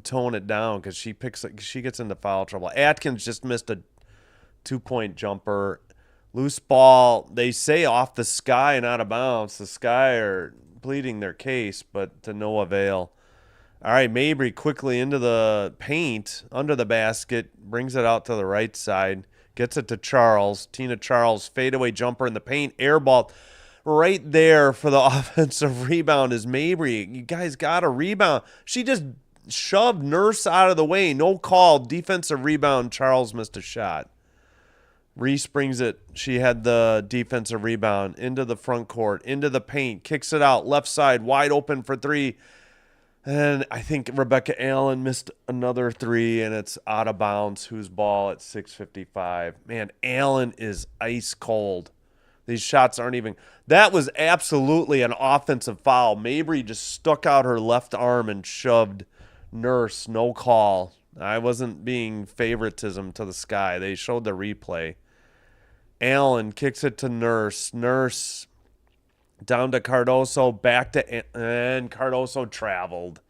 tone it down because she gets into foul trouble. Atkins just missed a 2-point jumper. Loose ball, they say off the Sky and out of bounds. The Sky are pleading their case, but to no avail. All right, Mabry quickly into the paint, under the basket, brings it out to the right side, gets it to Charles. Tina Charles, fadeaway jumper in the paint, air ball. Right there for the offensive rebound is Mabry. You guys got a rebound. She just shoved Nurse out of the way. No call. Defensive rebound. Charles missed a shot. Reese brings it. She had the defensive rebound into the front court, into the paint, kicks it out, left side, wide open for three. And I think Rebecca Allen missed another three, and it's out of bounds. Whose ball at 6:55. Man, Allen is ice cold. These shots aren't even. That was absolutely an offensive foul. Mabry just stuck out her left arm and shoved Nurse. No call. I wasn't being favoritism to the Sky. They showed the replay. Allen kicks it to Nurse. Nurse down to Cardoso, back to, and Cardoso traveled.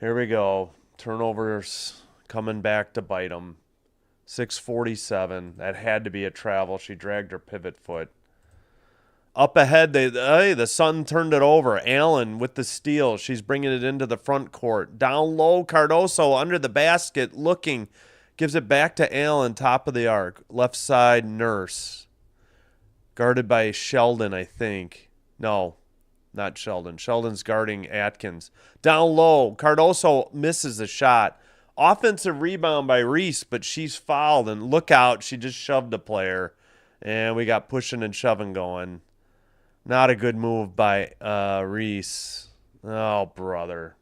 Here we go. Turnovers coming back to bite them. 6:47. That had to be a travel. She dragged her pivot foot. Up ahead, the Sun turned it over. Allen with the steal. She's bringing it into the front court. Down low, Cardoso under the basket, looking. Gives it back to Allen, top of the arc. Left side, Nurse. Guarded by Sheldon, I think. No, not Sheldon. Sheldon's guarding Atkins. Down low, Cardoso misses a shot. Offensive rebound by Reese, but she's fouled. And look out, she just shoved a player. And we got pushing and shoving going. Not a good move by Reese. Oh, brother.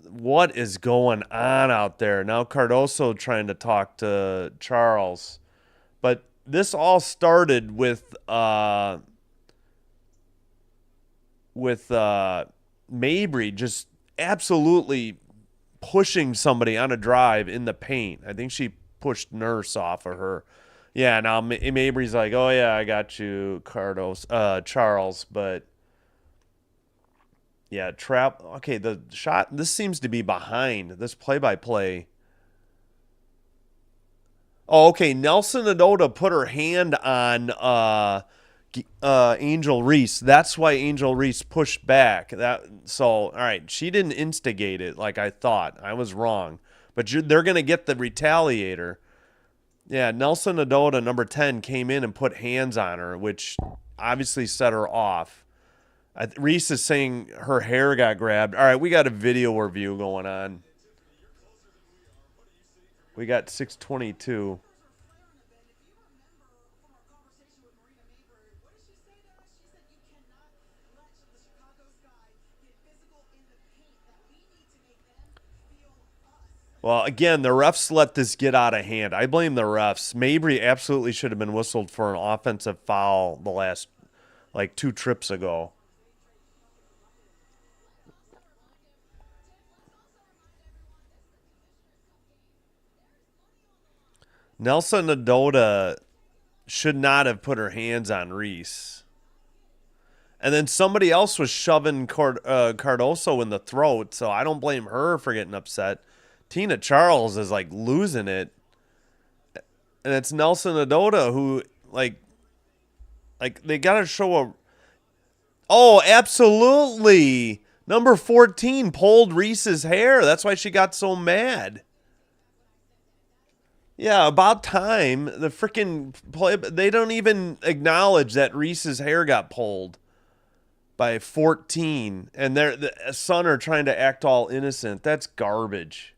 What is going on out there? Now Cardoso trying to talk to Charles. But this all started with Mabry just absolutely pushing somebody on a drive in the paint. I think she pushed Nurse off of her. Yeah, now Mabry's like, oh, yeah, I got you, Charles. But, yeah, okay, the shot, this seems to be behind, this play-by-play. Oh, okay, Nelson-Ododa put her hand on Angel Reese. That's why Angel Reese pushed back. So, all right, she didn't instigate it like I thought. I was wrong. But they're going to get the retaliator. Yeah, Nelson-Ododa, number 10, came in and put hands on her, which obviously set her off. Reese is saying her hair got grabbed. All right, we got a video review going on. We got 6:22. Well, again, the refs let this get out of hand. I blame the refs. Mabry absolutely should have been whistled for an offensive foul the last, 2 trips ago. Nelson-Ododa should not have put her hands on Reese. And then somebody else was shoving Cardoso in the throat, so I don't blame her for getting upset. Tina Charles is, losing it. And it's Nelson-Ododa who, they got to show a... Oh, absolutely! Number 14 pulled Reese's hair. That's why she got so mad. Yeah, about time. The freaking play... They don't even acknowledge that Reese's hair got pulled by 14. And the Sun are trying to act all innocent. That's garbage.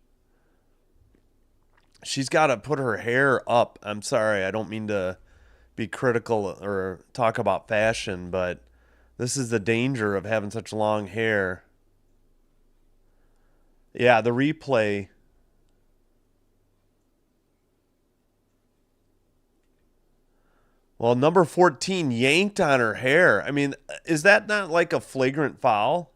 She's got to put her hair up. I'm sorry, I don't mean to be critical or talk about fashion, but this is the danger of having such long hair. Yeah, the replay. Well, number 14 yanked on her hair. I mean, is that not like a flagrant foul?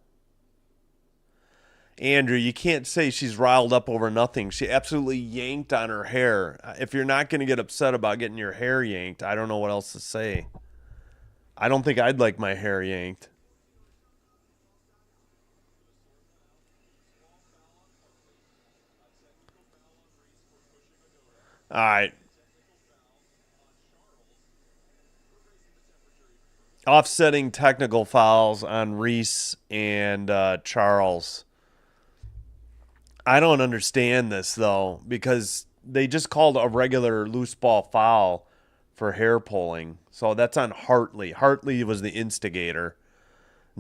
Andrew, you can't say she's riled up over nothing. She absolutely yanked on her hair. If you're not going to get upset about getting your hair yanked, I don't know what else to say. I don't think I'd like my hair yanked. All right. Offsetting technical fouls on Reese and Charles. I don't understand this, though, because they just called a regular loose ball foul for hair pulling. So that's on Hartley. Hartley was the instigator.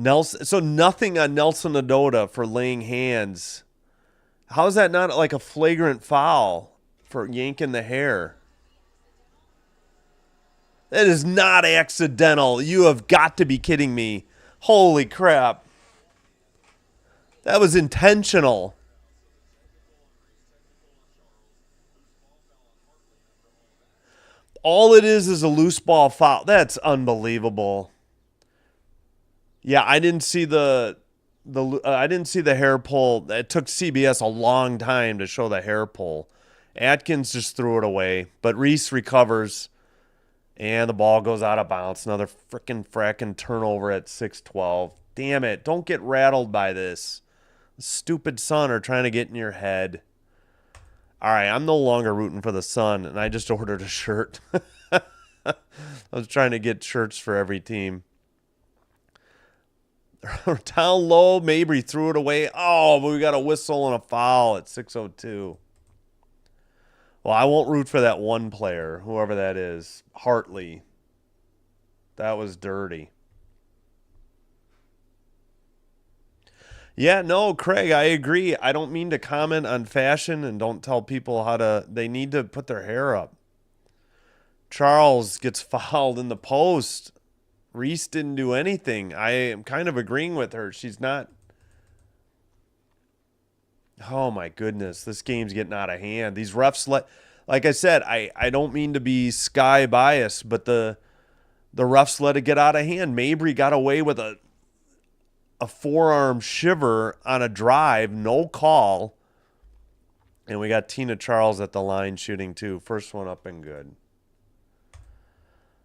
So nothing on Nelson-Ododa for laying hands. How is that not like a flagrant foul for yanking the hair? That is not accidental. You have got to be kidding me. Holy crap. That was intentional. All it is a loose ball foul. That's unbelievable. Yeah, I didn't see the hair pull. It took CBS a long time to show the hair pull. Atkins just threw it away, but Reese recovers, and the ball goes out of bounds. Another frackin' turnover at 6:12. Damn it! Don't get rattled by this. The stupid Sun are trying to get in your head. All right, I'm no longer rooting for the Sun, and I just ordered a shirt. I was trying to get shirts for every team. Down low, Mabry threw it away. Oh, but we got a whistle and a foul at 6:02. Well, I won't root for that one player, whoever that is. Hartley. That was dirty. Yeah, no, Craig, I agree. I don't mean to comment on fashion and don't tell people they need to put their hair up. Charles gets fouled in the post. Reese didn't do anything. I am kind of agreeing with her. She's not. Oh my goodness, this game's getting out of hand. These refs like I said, I don't mean to be sky biased, but the refs let it get out of hand. Mabry got away with a forearm shiver on a drive, no call. And we got Tina Charles at the line shooting too. First one up and good.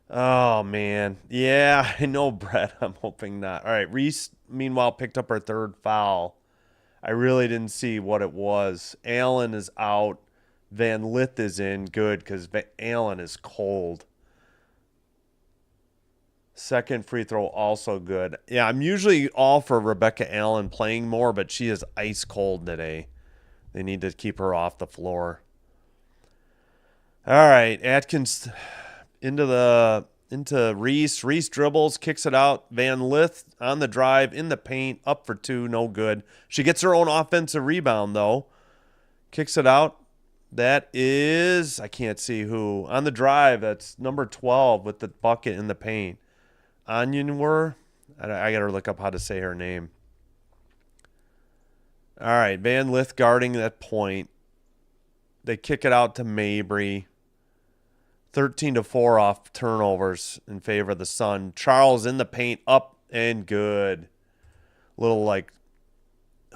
Oh, man. Yeah, I know, Brett. I'm hoping not. All right, Reese, meanwhile, picked up her third foul. I really didn't see what it was. Allen is out. Van Lith is in. Good, because Allen is cold. Second free throw, also good. Yeah, I'm usually all for Rebecca Allen playing more, but she is ice cold today. They need to keep her off the floor. All right, Atkins into Reese. Reese dribbles, kicks it out. Van Lith on the drive, in the paint, up for two, no good. She gets her own offensive rebound, though. Kicks it out. That is, I can't see who. On the drive, that's number 12 with the bucket in the paint. Onyenwer. I got to look up how to say her name. All right, Van Lith guarding that point. They kick it out to Mabry. 13-4 off turnovers in favor of the Sun. Charles in the paint, up and good. Little like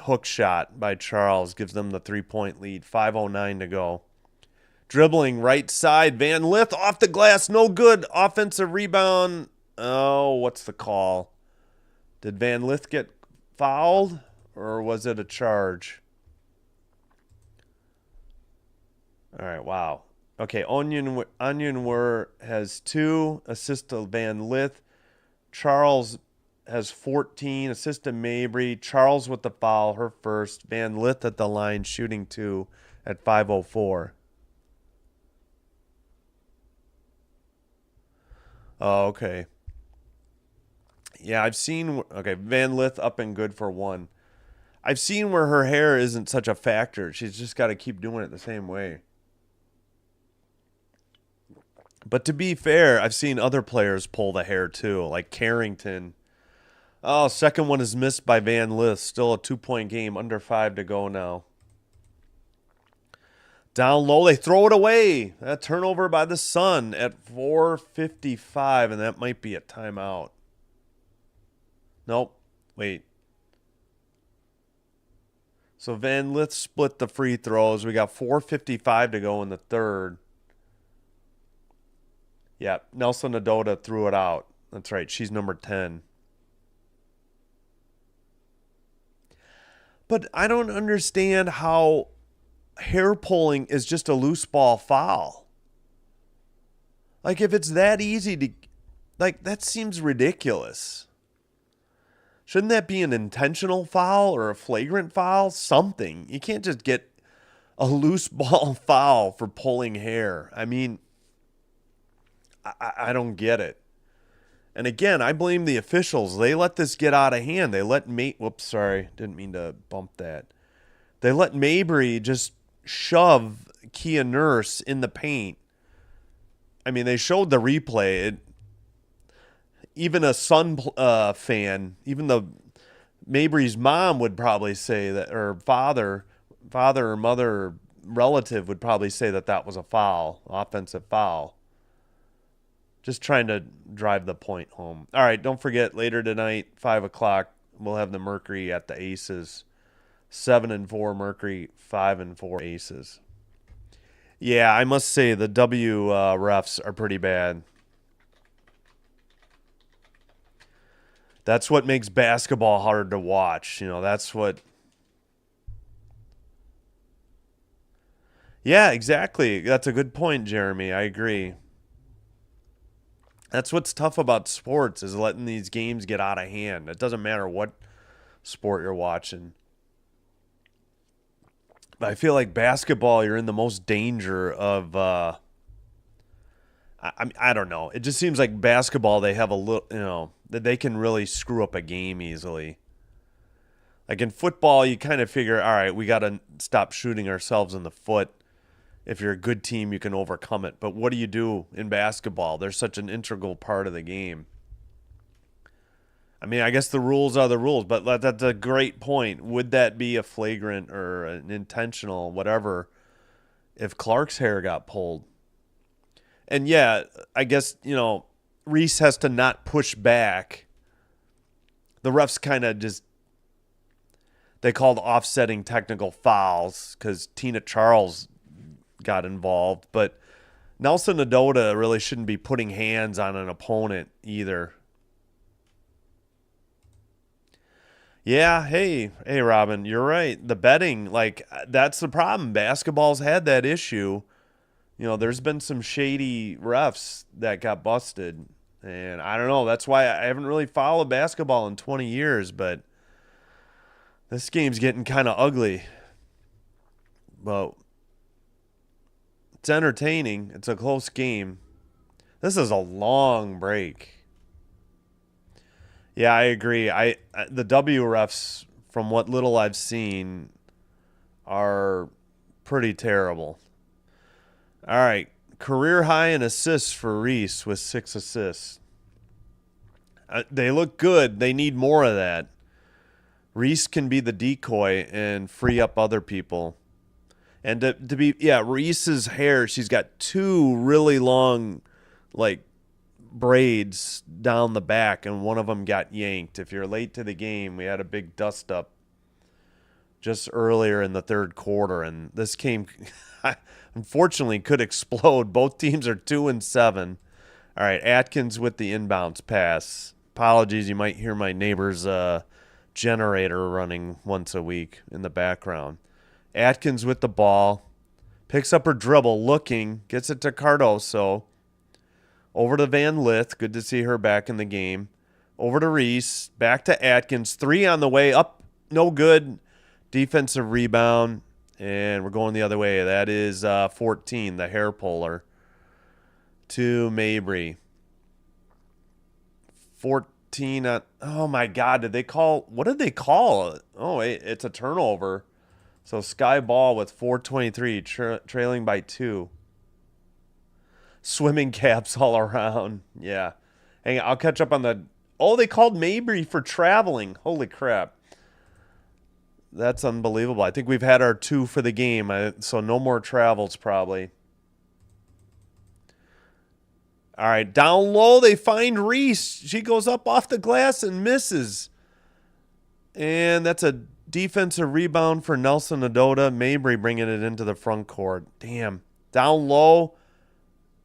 hook shot by Charles gives them the 3-point lead. 5:09 to go. Dribbling right side. Van Lith off the glass, no good. Offensive rebound. Oh, what's the call? Did Van Lith get fouled or was it a charge? All right, wow. Okay, Onyenwer has 2, assist to Van Lith. Charles has 14, assist to Mabry. Charles with the foul, her first. Van Lith at the line, shooting 2 at 5:04. Oh, okay. Yeah, I've seen. Okay, Van Lith up and good for 1. I've seen where her hair isn't such a factor. She's just got to keep doing it the same way. But to be fair, I've seen other players pull the hair too, like Carrington. Oh, second one is missed by Van Lith. Still a 2-point game, under 5 to go now. Down low, they throw it away. That turnover by the Sun at 4:55, and that might be a timeout. Nope. Wait. So Van Lith split the free throws. We got 4:55 to go in the third. Yeah, Nelson-Ododa threw it out. That's right. She's number 10. But I don't understand how hair pulling is just a loose ball foul. Like, if it's that easy to, like, that seems ridiculous. Shouldn't that be an intentional foul or a flagrant foul? Something. You can't just get a loose ball foul for pulling hair. I mean, I don't get it. And again, I blame the officials. They let this get out of hand. They let whoops, sorry. Didn't mean to bump that. They let Mabry just shove Kia Nurse in the paint. I mean, they showed the replay. Even a Sun fan, even the Mabry's mom would probably say that, or father or mother or relative would probably say that that was a foul, offensive foul. Just trying to drive the point home. All right, don't forget, later tonight, 5 o'clock, we'll have the Mercury at the Aces. 7-4 Mercury, 5-4 Aces. Yeah, I must say the W refs are pretty bad. That's what makes basketball hard to watch. You know, that's what... Yeah, exactly. That's a good point, Jeremy. I agree. That's what's tough about sports, is letting these games get out of hand. It doesn't matter what sport you're watching. But I feel like basketball, you're in the most danger of... I don't know. It just seems like basketball, they have a little, you know, that they can really screw up a game easily. Like in football, you kind of figure, all right, we got to stop shooting ourselves in the foot. If you're a good team, you can overcome it. But what do you do in basketball? They're such an integral part of the game. I mean, I guess the rules are the rules, but that's a great point. Would that be a flagrant or an intentional, whatever, if Clark's hair got pulled? And yeah, I guess, you know, Reese has to not push back. The refs kind of just, they called offsetting technical fouls because Tina Charles got involved. But Nelson-Ododa really shouldn't be putting hands on an opponent either. Yeah, hey, Robin, you're right. The betting, like, that's the problem. Basketball's had that issue. You know, there's been some shady refs that got busted. And I don't know. That's why I haven't really followed basketball in 20 years. But this game's getting kind of ugly. But it's entertaining. It's a close game. This is a long break. Yeah, I agree. The W refs, from what little I've seen, are pretty terrible. All right, career high in assists for Reese with 6 assists. They look good. They need more of that. Reese can be the decoy and free up other people. And to be, yeah, Reese's hair, she's got 2 really long, like, braids down the back, and one of them got yanked. If you're late to the game, we had a big dust up just earlier in the third quarter, and this game unfortunately could explode. Both teams are 2-7. All right, Atkins with the inbounds pass. Apologies, you might hear my neighbor's generator running once a week in the background. Atkins with the ball, picks up her dribble, looking, gets it to Cardoso. Over to Van Lith, good to see her back in the game. Over to Reese, back to Atkins, 3 on the way, up, no good. Defensive rebound, and we're going the other way. That is 14, the hair puller, to Mabry. 14, oh my God, what did they call it? Oh, it's a turnover. So Sky Ball with 4:23, trailing by 2. Swimming caps all around. Yeah. Hang on, I'll catch up on the... Oh, they called Mabry for traveling. Holy crap. That's unbelievable. I think we've had our 2 for the game, so no more travels probably. All right, down low, they find Reese. She goes up off the glass and misses. And that's a defensive rebound for Nelson-Ododa. Mabry bringing it into the front court. Damn. Down low.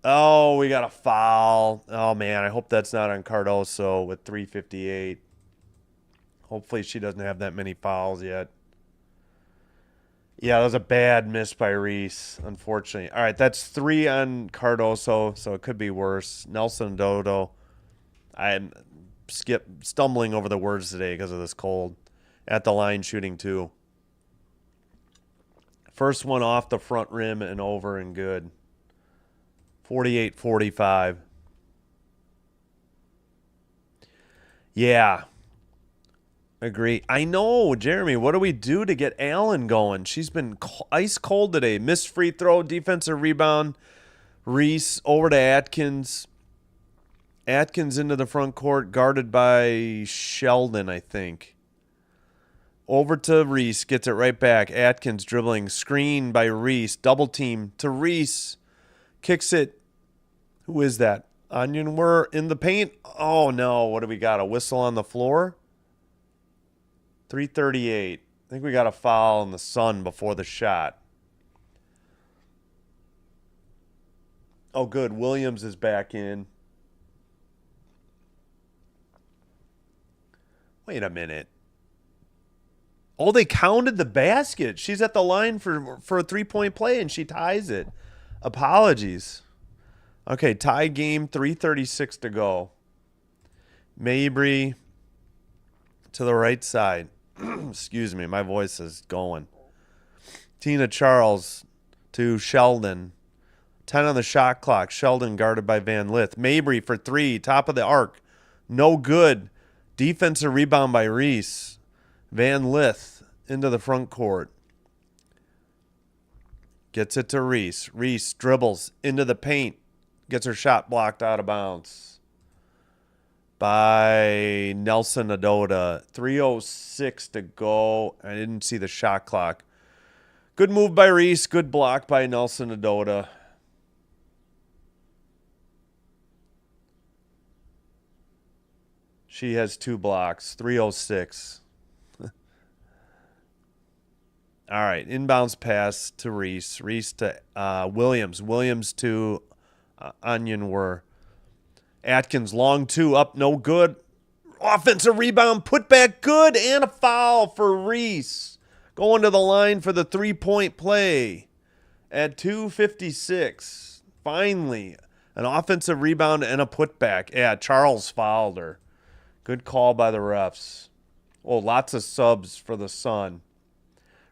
Oh, we got a foul. Oh, man, I hope that's not on Cardoso with 3:58. Hopefully she doesn't have that many fouls yet. Yeah, that was a bad miss by Reese, unfortunately. All right, that's 3 on Cardoso, so it could be worse. Nelson-Ododa. I'm stumbling over the words today because of this cold. At the line shooting 2. First one off the front rim and over and good. 48-45. Yeah, agree. I know, Jeremy. What do we do to get Allen going? She's been ice cold today. Missed free throw, defensive rebound. Reese over to Atkins. Atkins into the front court, guarded by Sheldon, I think. Over to Reese, gets it right back. Atkins dribbling, screen by Reese, double team to Reese, kicks it. Who is that? Onion, we're in the paint. Oh no, what do we got? A whistle on the floor? 3:38. I think we got a foul in the Sun before the shot. Oh, good. Williams is back in. Wait a minute. Oh, they counted the basket. She's at the line for a 3-point play, and she ties it. Apologies. Okay, tie game, 3:36 to go. Mabry to the right side. Excuse me, my voice is going. Tina Charles to Sheldon. 10 on the shot clock. Sheldon guarded by Van Lith. Mabry for 3, top of the arc. No good. Defensive rebound by Reese. Van Lith into the front court. Gets it to Reese. Reese dribbles into the paint. Gets her shot blocked out of bounds by Nelson-Ododa. 3:06 to go. I didn't see the shot clock. Good move by Reese. Good block by Nelson-Ododa. She has 2 blocks. 3:06. All right. Inbounds pass to Reese. Reese to Williams. Williams to Onion were. Atkins long 2 up. No good. Offensive rebound. Put back good. And a foul for Reese. Going to the line for the 3-point play at 2:56. Finally, an offensive rebound and a putback. Yeah, Charles fouled her. Good call by the refs. Oh, lots of subs for the Sun.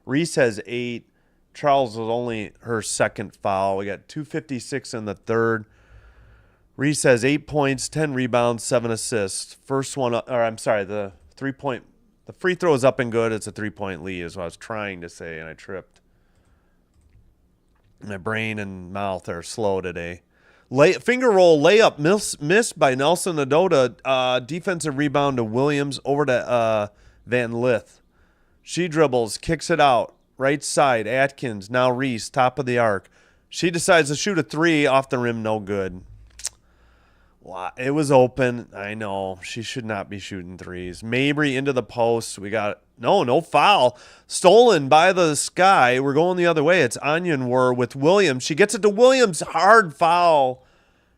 Reese has 8. Charles was only her second foul. We got 2:56 in the third. Reese has 8 points, 10 rebounds, 7 assists. First one, the free throw is up and good. It's a 3-point lead is what I was trying to say, and I tripped. My brain and mouth are slow today. Finger roll layup missed by Nelson-Ododa. Defensive rebound to Williams over to Van Lith. She dribbles, kicks it out. Right side, Atkins. Now Reese, top of the arc. She decides to shoot a 3 off the rim, no good. Wow, it was open. I know. She should not be shooting 3s. Mabry into the post. We got no foul. Stolen by the Sky. We're going the other way. It's Onion with Williams. She gets it to Williams. Hard foul.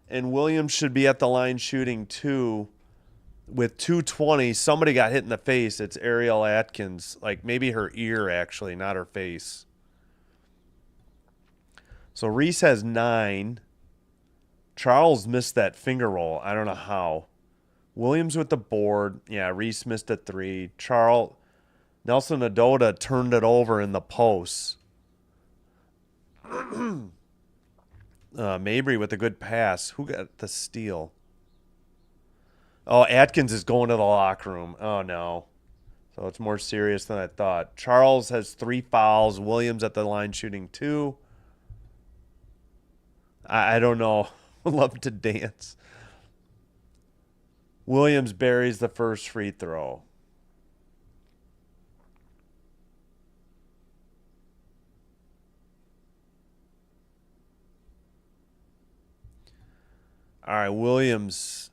And Williams should be at the line shooting 2 with 2:20. Somebody got hit in the face. It's Ariel Atkins. Like maybe her ear, actually, not her face. So Reese has 9. Charles missed that finger roll. I don't know how. Williams with the board. Yeah, Reese missed a 3. Nelson-Ododa turned it over in the post. Mabry with a good pass. Who got the steal? Oh, Atkins is going to the locker room. Oh, no. So it's more serious than I thought. Charles has 3 fouls. Williams at the line shooting 2. I don't know. Love to dance. Williams buries the first free throw. All right, Williams.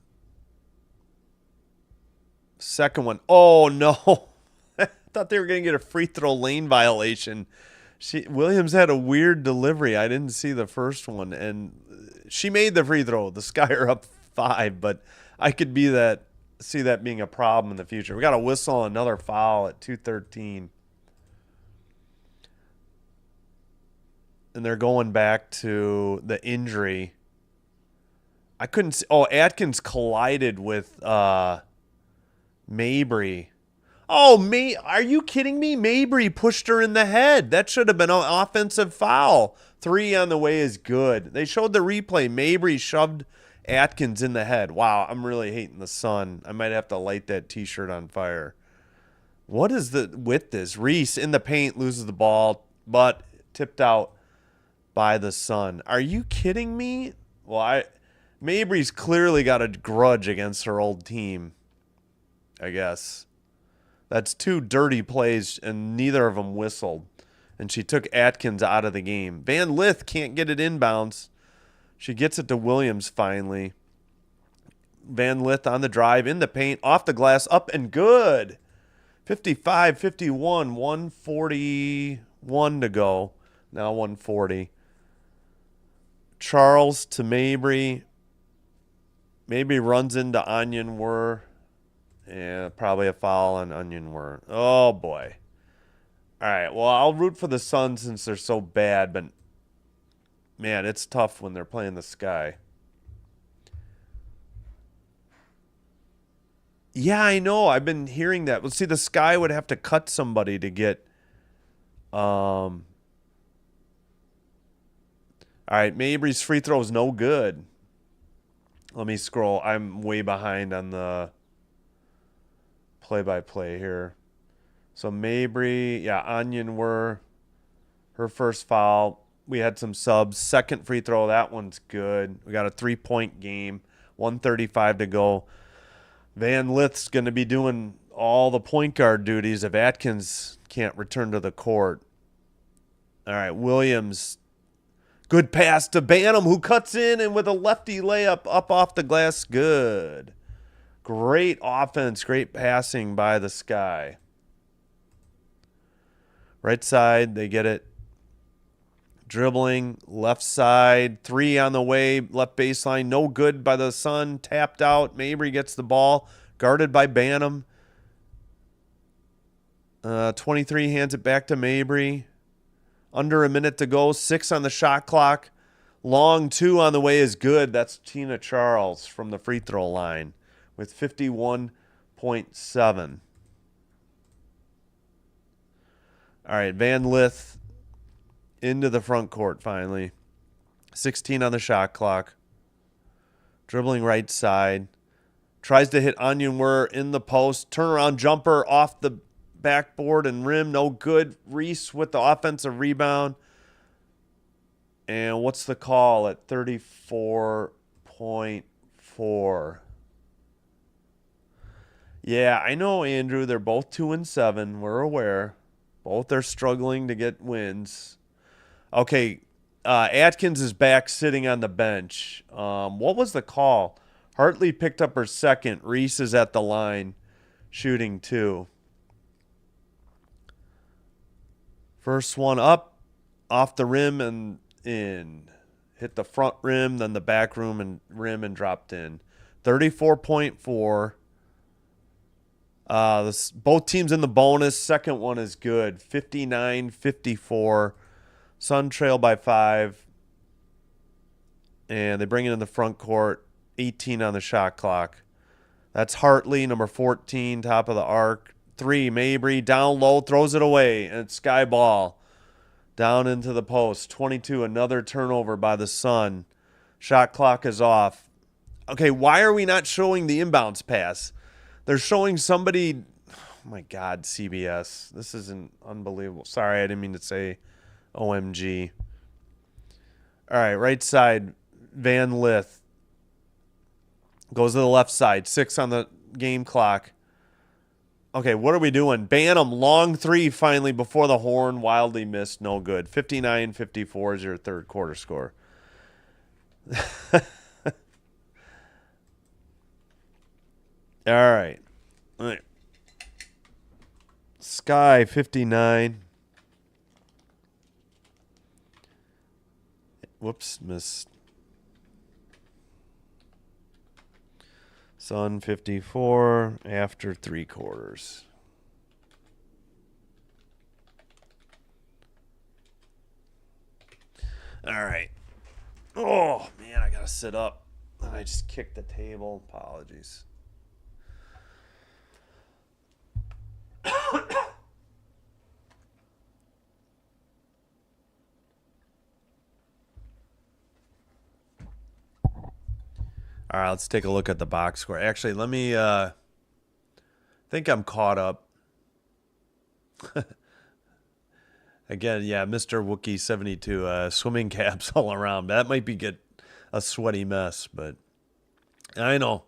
Second one. Oh, no. I thought they were going to get a free throw lane violation. Williams had a weird delivery. I didn't see the first one, and she made the free throw. The Sky are up 5, but I could see that being a problem in the future. We got a whistle, another foul at 2:13. and they're going back to the injury. I couldn't see. Oh, Atkins collided with Mabry. Oh, are you kidding me? Mabry pushed her in the head. That should have been an offensive foul. 3 on the way is good. They showed the replay. Mabry shoved Atkins in the head. Wow, I'm really hating the Sun. I might have to light that T-shirt on fire. What is with this? Reese in the paint loses the ball, but tipped out by the Sun. Are you kidding me? Well, Mabry's clearly got a grudge against her old team, I guess. That's 2 dirty plays, and neither of them whistled. And she took Atkins out of the game. Van Lith can't get it inbounds. She gets it to Williams finally. Van Lith on the drive, in the paint, off the glass, up and good. 55-51, 141 to go. Now 140. Charles to Mabry. Mabry runs into Onyenwer. Yeah, probably a foul on Onyenwer. Oh, boy. All right, well, I'll root for the Sun since they're so bad, but, man, it's tough when they're playing the Sky. Yeah, I know. I've been hearing that. Well, see, the Sky would have to cut somebody to get all right, Mabry's free throw is no good. Let me scroll. I'm way behind on the play-by-play here. So Mabry, yeah, Onyenwer, her first foul. We had some subs. Second free throw, that one's good. We got a 3-point game. 1:35 to go. Van Lith's going to be doing all the point guard duties if Atkins can't return to the court. All right, Williams. Good pass to Banham, who cuts in and with a lefty layup up off the glass. Good. Great offense, great passing by the Sky. Right side, they get it. Dribbling, left side, 3 on the way, left baseline. No good by the Sun, tapped out. Mabry gets the ball, guarded by Banham. 23 hands it back to Mabry. Under a minute to go, 6 on the shot clock. Long 2 on the way is good. That's Tina Charles from the free throw line with 51.7. All right, Van Lith into the front court finally. 16 on the shot clock. Dribbling right side. Tries to hit Onyenwer in the post. Turnaround jumper off the backboard and rim. No good. Reese with the offensive rebound. And what's the call at 34.4? Yeah, I know, Andrew. They're both 2-7. We're aware. Both are struggling to get wins. Okay, Atkins is back sitting on the bench. What was the call? Hartley picked up her second. Reese is at the line shooting 2. First one up, off the rim and in. Hit the front rim, then the back rim and dropped in. 34.4. Both teams in the bonus. Second one is good. 59-54. Sun trail by 5. And they bring it in the front court. 18 on the shot clock. That's Hartley, number 14, top of the arc. 3, Mabry, down low, throws it away. And it's Sky ball. Down into the post. 22, another turnover by the Sun. Shot clock is off. Okay, why are we not showing the inbounds pass? They're showing somebody. Oh my God, CBS. This isn't unbelievable. Sorry, I didn't mean to say OMG. All right, right side, Van Lith. Goes to the left side. 6 on the game clock. Okay, what are we doing? Banham, long 3 finally before the horn. Wildly missed. No good. 59-54 is your third quarter score. All right. Sky 59. Whoops, missed. Sun 54 after 3 quarters. All right. Oh, man, I got to sit up. I just kicked the table. Apologies. All right, let's take a look at the box score. Actually, let me think I'm caught up. Again, yeah, Mr. Wookie 72, swimming caps all around. That might get a sweaty mess, but I know.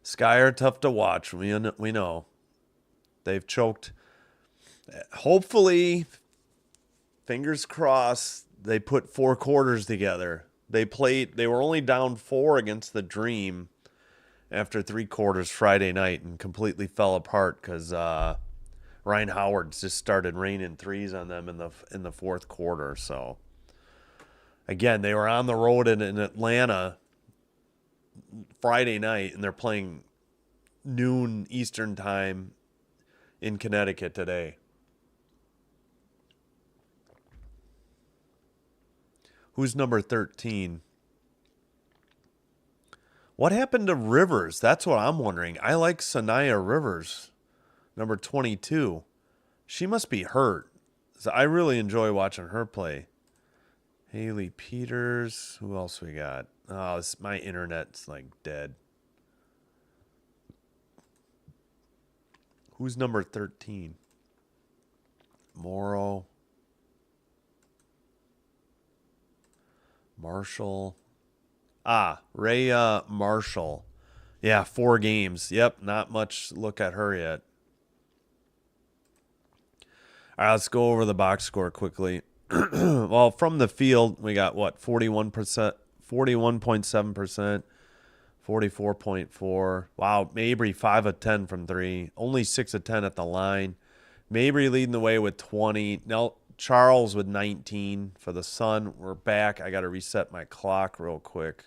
Sky are tough to watch. We know. They've choked. Hopefully, fingers crossed, they put 4 quarters together. They were only down 4 against the Dream after 3 quarters Friday night and completely fell apart because Ryan Howard just started raining threes on them in the fourth quarter. So again, they were on the road in Atlanta Friday night, and they're playing noon Eastern time in Connecticut today. Who's number 13? What happened to Rivers? That's what I'm wondering. I like Sanaya Rivers, number 22. She must be hurt. So I really enjoy watching her play. Haley Peters. Who else we got? Oh, my internet's like dead. Who's number 13? Morrow. Marshall. Rhea Marshall. Yeah, 4 games. Yep, not much look at her yet. All right, let's go over the box score quickly. Well, from the field, we got what? 41%, 41.7%, 44.4. Wow, Mabry 5 of 10 from 3. Only 6 of 10 at the line. Mabry leading the way with 20. Now Charles with 19 for the Sun. We're back. I got to reset my clock real quick.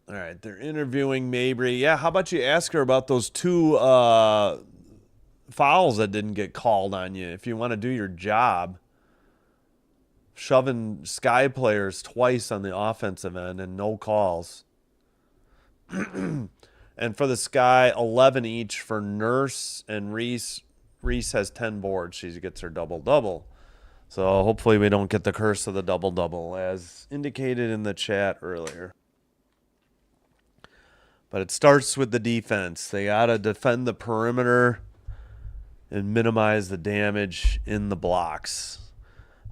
All right, they're interviewing Mabry. Yeah, how about you ask her about those 2 fouls that didn't get called on you if you want to do your job. Shoving Sky players twice on the offensive end and no calls. And for the Sky, 11 each for Nurse and Reese. Reese has 10 boards. She gets her double-double. So hopefully we don't get the curse of the double-double as indicated in the chat earlier. But it starts with the defense. They got to defend the perimeter and minimize the damage in the blocks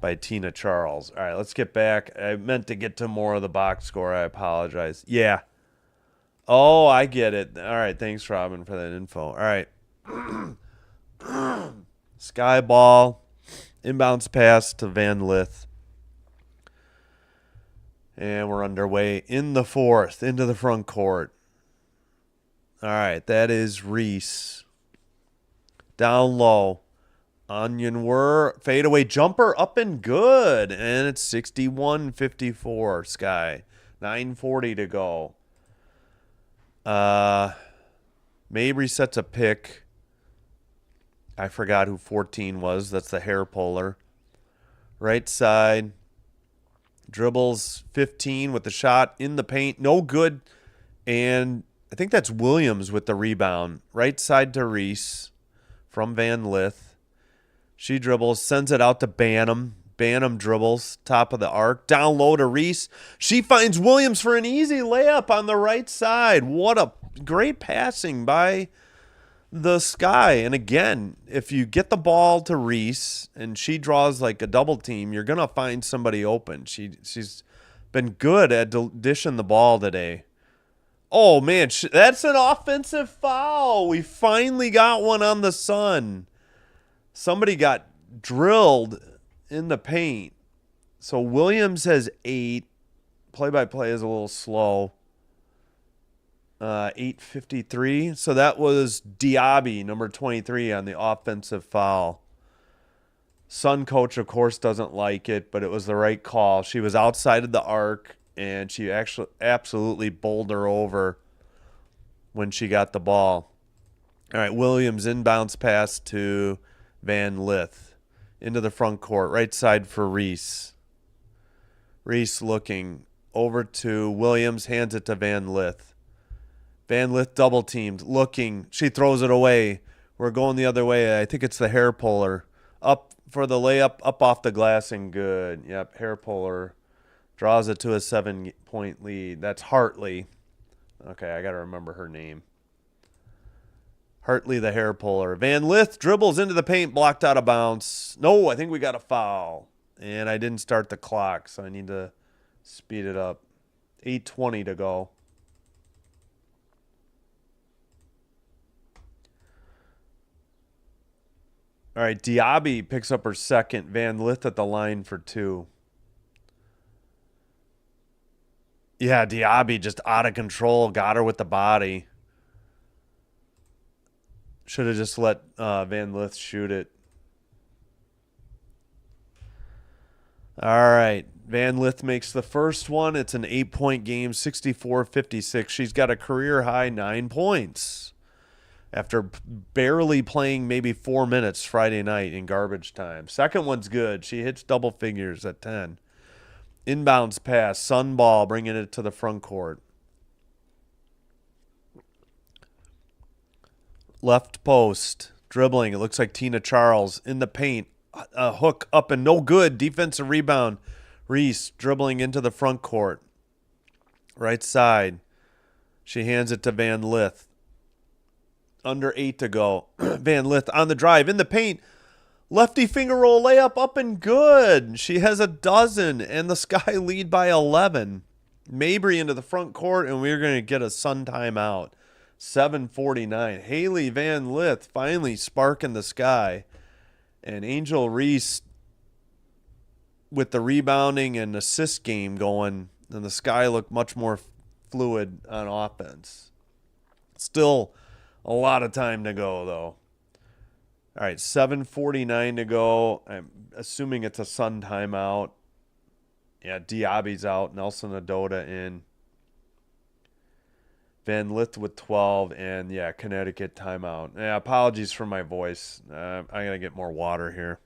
by Tina Charles. All right, let's get back. I meant to get to more of the box score. I apologize. Yeah. Oh, I get it. All right, thanks, Robin, for that info. All right. Sky ball. Inbounds pass to Van Lith. And we're underway in the fourth, into the front court. All right, that is Reese. Down low. Onion Whir. Fadeaway jumper up and good. And it's 61-54, Sky. 9:40 to go. Mabry sets a pick. I forgot who 14 was. That's the hair puller. Right side. Dribbles 15 with the shot in the paint. No good. And I think that's Williams with the rebound. Right side to Reese from Van Lith. She dribbles, sends it out to Banham. Banham dribbles, top of the arc. Down low to Reese. She finds Williams for an easy layup on the right side. What a great passing by the Sky. And again, if you get the ball to Reese and she draws like a double team, you're going to find somebody open. She's been good at dishing the ball today. Oh, man, that's an offensive foul. We finally got one on the Sun. Somebody got drilled in the paint. So Williams has 8. Play-by-play is a little slow. 8:53. So that was Diaby, number 23, on the offensive foul. Sun coach, of course, doesn't like it, but it was the right call. She was outside of the arc, and she actually absolutely bowled her over when she got the ball. All right, Williams inbounds pass to Van Lith into the front court, right side for Reese. Reese looking over to Williams, hands it to Van Lith. Van Lith double teamed, looking. She throws it away. We're going the other way. I think it's the hair puller. Up for the layup, up off the glass and good. Yep, hair puller. Draws it to a 7-point lead. That's Hartley. Okay, I got to remember her name. Hartley, the hair puller. Van Lith dribbles into the paint, blocked out of bounds. No, I think we got a foul. And I didn't start the clock, so I need to speed it up. 8:20 to go. All right, Diaby picks up her second. Van Lith at the line for 2. Yeah, Diaby just out of control. Got her with the body. Should have just let Van Lith shoot it. All right. Van Lith makes the first one. It's an 8-point game, 64-56. She's got a career high 9 points after barely playing maybe 4 minutes Friday night in garbage time. Second one's good. She hits double figures at 10. Inbounds pass, Sun ball, bringing it to the front court. Left post, dribbling. It looks like Tina Charles in the paint. A hook up and no good. Defensive rebound. Reese dribbling into the front court. Right side. She hands it to Van Lith. Under 8 to go. Van Lith on the drive in the paint. Lefty finger roll layup up and good. She has a dozen, and the Sky lead by 11. Mabry into the front court, and we're going to get a Sun timeout. 7:49. Haley Van Lith finally sparking the Sky. And Angel Reese with the rebounding and assist game going, and the Sky looked much more fluid on offense. Still a lot of time to go, though. All right, 7:49 to go. I'm assuming it's a Sun timeout. Yeah, Diaby's out. Nelson-Ododa in. Van Lith with 12, and yeah, Connecticut timeout. Yeah, apologies for my voice. I got to get more water here.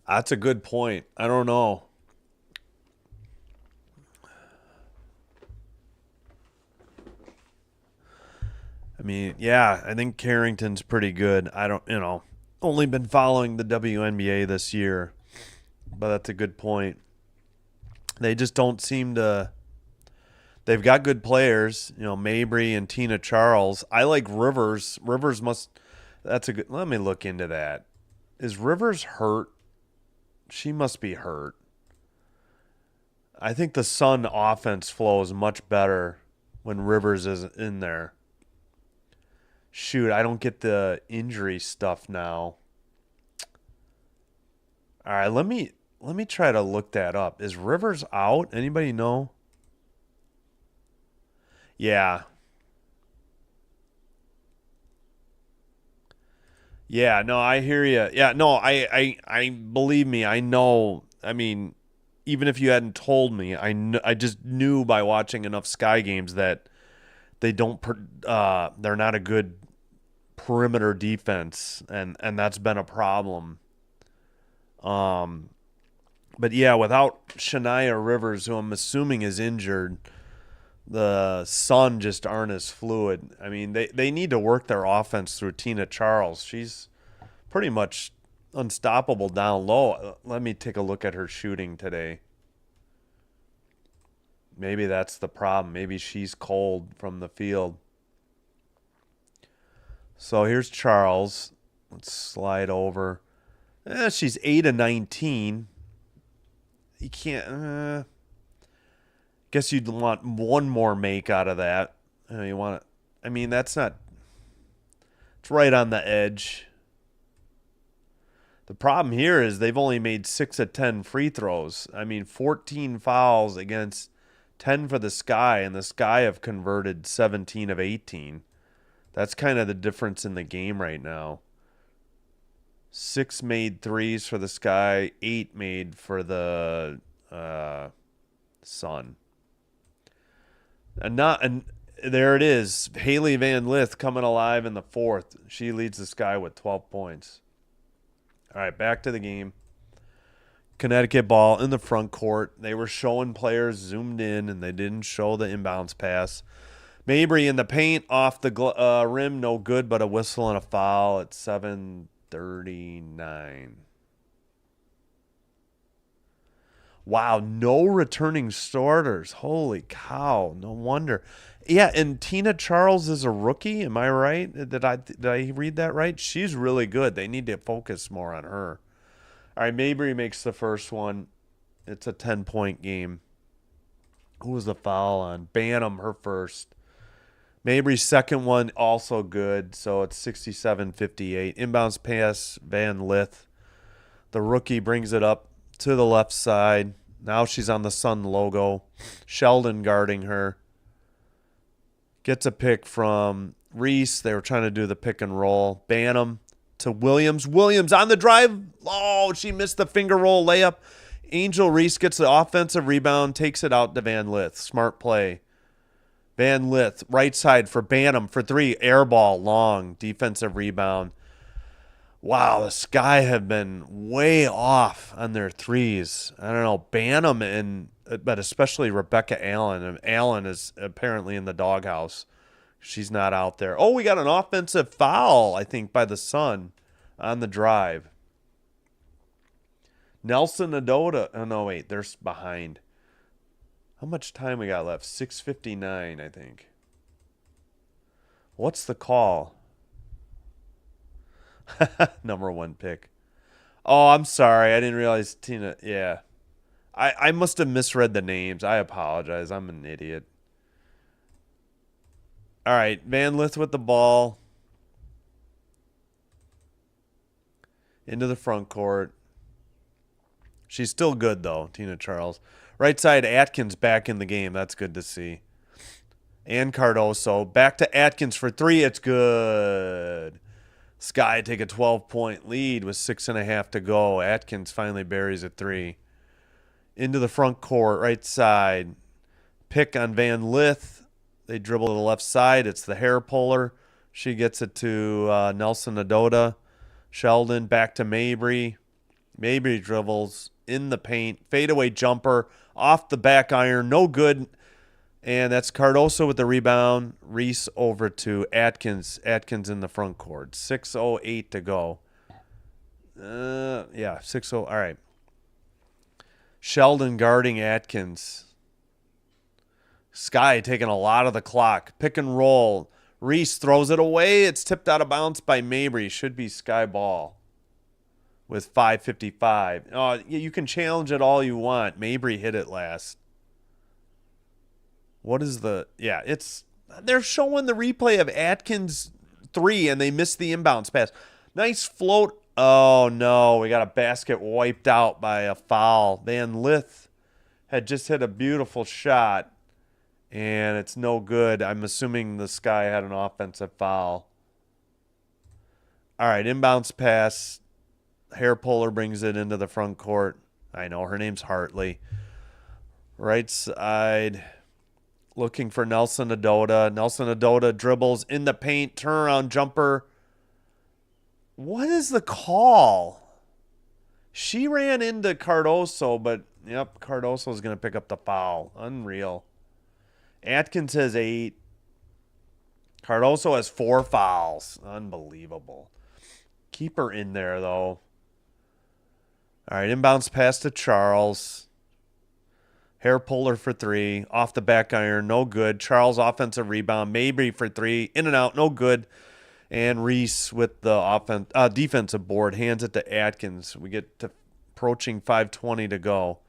That's a good point. I don't know. I mean, yeah, I think Carrington's pretty good. I don't, only been following the WNBA this year, but that's a good point. They just don't seem to. They've got good players, Mabry and Tina Charles. I like Rivers. Rivers must. That's a good. Let me look into that. Is Rivers hurt? She must be hurt. I think the Sun offense flows much better when Rivers is in there. Shoot, I don't get the injury stuff now. All right, let me try to look that up. Is Rivers out? Anybody know? Yeah. Yeah, no, I hear you. Yeah, no, I believe me. I know. I mean, even if you hadn't told me, I just knew by watching enough Sky games that they don't. They're not a good perimeter defense, and that's been a problem. But yeah, without Shania Rivers, who I'm assuming is injured, the Sun just aren't as fluid. I mean, they need to work their offense through Tina Charles. She's pretty much unstoppable down low. Let me take a look at her shooting today. Maybe that's the problem. Maybe she's cold from the field. So here's Charles. Let's slide over. She's 8 of 19. You can't. Guess you'd want one more make out of that. You want. I mean, that's not. It's right on the edge. The problem here is they've only made 6 of 10 free throws. I mean, 14 fouls against 10 for the Sky, and the Sky have converted 17 of 18. That's kind of the difference in the game right now. 6 made threes for the Sky, 8 made for the Sun. And there it is. Haley Van Lith coming alive in the fourth. She leads the Sky with 12 points. All right, back to the game. Connecticut ball in the front court. They were showing players zoomed in, and they didn't show the inbounds pass. Mabry in the paint, off the rim, no good, but a whistle and a foul at 7:39. Wow, no returning starters. Holy cow, no wonder. Yeah, and Tina Charles is a rookie. Am I right? Did I read that right? She's really good. They need to focus more on her. All right, Mabry makes the first one. It's a 10-point game. Who was the foul on? Bantam, her first. Mabry's second one, also good. So it's 67-58. Inbounds pass, Van Lith. The rookie brings it up to the left side. Now she's on the Sun logo. Sheldon guarding her. Gets a pick from Reese. They were trying to do the pick and roll. Bantam to Williams. Williams on the drive. Oh, she missed the finger roll layup. Angel Reese gets the offensive rebound, takes it out to Van Lith. Smart play. Van Lith, right side for Bantam for three. Air ball, long. Defensive rebound. Wow, the Sky have been way off on their threes. I don't know, Bantam but especially Rebecca Allen. And Allen is apparently in the doghouse. She's not out there. Oh, we got an offensive foul, I think, by the Sun on the drive. Nelson-Ododa. Oh, no, wait, they're behind. How much time we got left? 6:59, I think. What's the call? Number one pick. Oh, I'm sorry. I didn't realize Tina. Yeah. I must have misread the names. I apologize. I'm an idiot. All right. Van Lith with the ball. Into the front court. She's still good, though, Tina Charles. Right side, Atkins back in the game. That's good to see. And Cardoso. Back to Atkins for three. It's good. Sky take a 12-point lead with 6.5 to go. Atkins finally buries a three. Into the front court, right side. Pick on Van Lith. They dribble to the left side. It's the hair puller. She gets it to Nelson-Ododa. Sheldon back to Mabry. Mabry dribbles in the paint. Fadeaway jumper off the back iron. No good. And that's Cardoso with the rebound. Reese over to Atkins. Atkins in the front court. 6:08 to go. 6:0. All right. Sheldon guarding Atkins. Sky taking a lot of the clock. Pick and roll. Reese throws it away. It's tipped out of bounds by Mabry. Should be Sky ball with 5:55. Oh, you can challenge it all you want. Mabry hit it last. What is the... Yeah, they're showing the replay of Atkins' three, and they missed the inbounds pass. Nice float. Oh, no. We got a basket wiped out by a foul. Van Lith had just hit a beautiful shot, and it's no good. I'm assuming the Sky had an offensive foul. All right, inbounds pass. Hair puller brings it into the front court. I know, her name's Hartley. Right side... Looking for Nelson-Ododa. Nelson-Ododa dribbles in the paint. Turnaround jumper. What is the call? She ran into Cardoso, but, yep, Cardoso's going to pick up the foul. Unreal. Atkins has 8. Cardoso has 4 fouls. Unbelievable. Keep her in there, though. All right, inbounds pass to Charles. Hair puller for 3. Off the back iron. No good. Charles offensive rebound. Mabry for 3. In and out. No good. And Reese with the defensive board. Hands it to Atkins. We get to approaching 5:20 to go.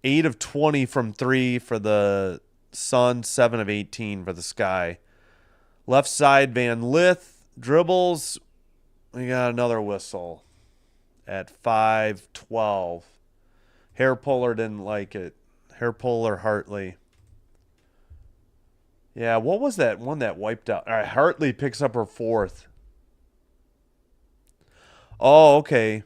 8 of 20 from 3 for the Sun. 7 of 18 for the Sky. Left side, Van Lith. Dribbles. We got another whistle. at 5-12. Hair puller didn't like it. Hair puller Hartley. Yeah, what was that one that wiped out? All right, Hartley picks up her 4th. Oh, okay.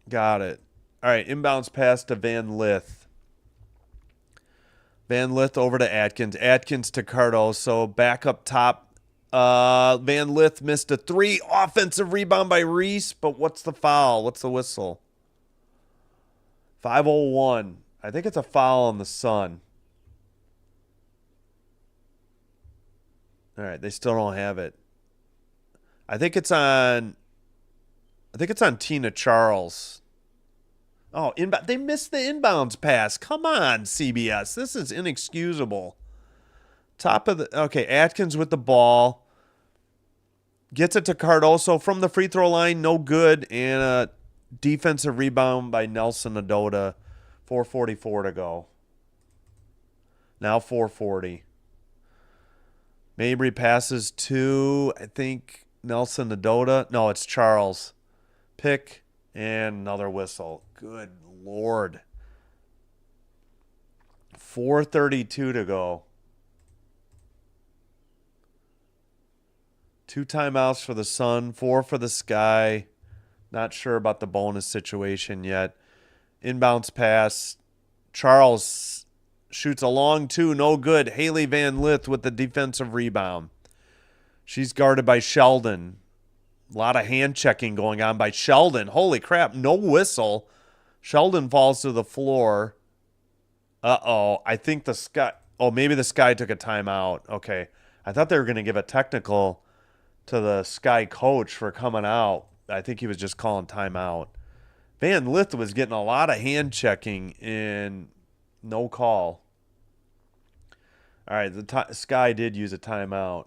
Got it. All right, inbounds pass to Van Lith. Van Lith over to Atkins. Atkins to Cardoso. Back up top. Van Lith missed a 3. Offensive rebound by Reese, but what's the foul? What's the whistle? 5:01. I think it's a foul on the Sun. All right, they still don't have it. I think it's on Tina Charles. Oh, they missed the inbounds pass. Come on, CBS. This is inexcusable. Okay, Atkins with the ball. Gets it to Cardoso from the free throw line. No good. And a defensive rebound by Nelson-Ododa. 4:44 to go. Now 4:40. Mabry passes to, I think, Nelson-Ododa. No, it's Charles. Pick and another whistle. Good Lord. 4:32 to go. 2 timeouts for the Sun, 4 for the Sky. Not sure about the bonus situation yet. Inbounds pass. Charles shoots a long 2, no good. Haley Van Lith with the defensive rebound. She's guarded by Sheldon. A lot of hand checking going on by Sheldon. Holy crap, no whistle. Sheldon falls to the floor. Uh-oh, I think the Sky... Oh, maybe the Sky took a timeout. Okay. I thought they were going to give a technical to the Sky coach for coming out. I think he was just calling timeout. Van Lith was getting a lot of hand checking and no call. All right, the Sky did use a timeout.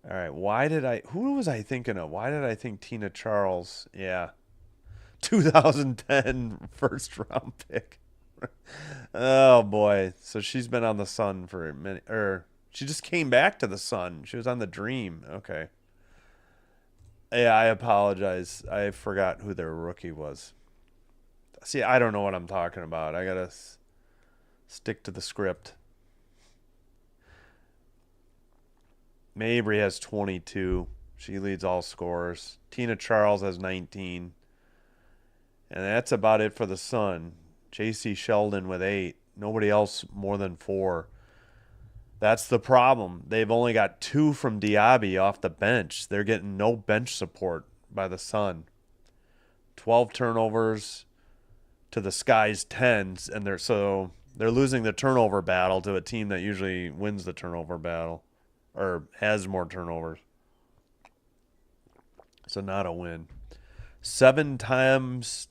All right, who was I thinking of? Why did I think Tina Charles? Yeah. 2010 first round pick. Oh boy. So she's been on the Sun for a minute, or she just came back to the Sun. She was on the Dream. Okay. Yeah, I apologize. I forgot who their rookie was. See, I don't know what I'm talking about. I got to stick to the script. Mabry has 22. She leads all scorers. Tina Charles has 19. And that's about it for the Sun. J.C. Sheldon with 8. Nobody else more than 4. That's the problem. They've only got 2 from Diaby off the bench. They're getting no bench support by the Sun. 12 turnovers to the Sky's 10s, and they're losing the turnover battle to a team that usually wins the turnover battle or has more turnovers. So not a win. 7 times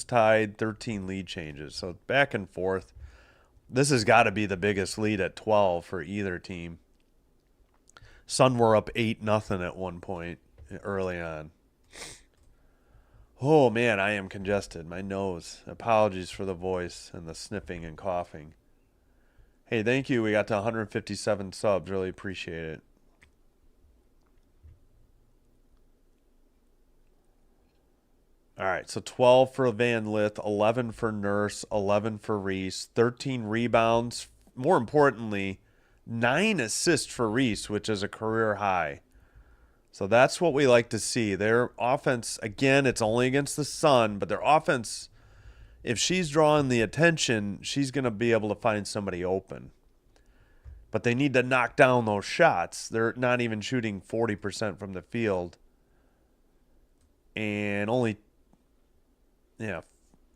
tied, 13 lead changes. So back and forth. This has got to be the biggest lead at 12 for either team. Sun were up 8-0 at one point early on. Oh, man, I am congested. My nose. Apologies for the voice and the sniffing and coughing. Hey, thank you. We got to 157 subs. Really appreciate it. All right, so 12 for Van Lith, 11 for Nurse, 11 for Reese, 13 rebounds. More importantly, 9 assists for Reese, which is a career high. So that's what we like to see. Their offense, again, it's only against the Sun, but their offense, if she's drawing the attention, she's going to be able to find somebody open. But they need to knock down those shots. They're not even shooting 40% from the field. And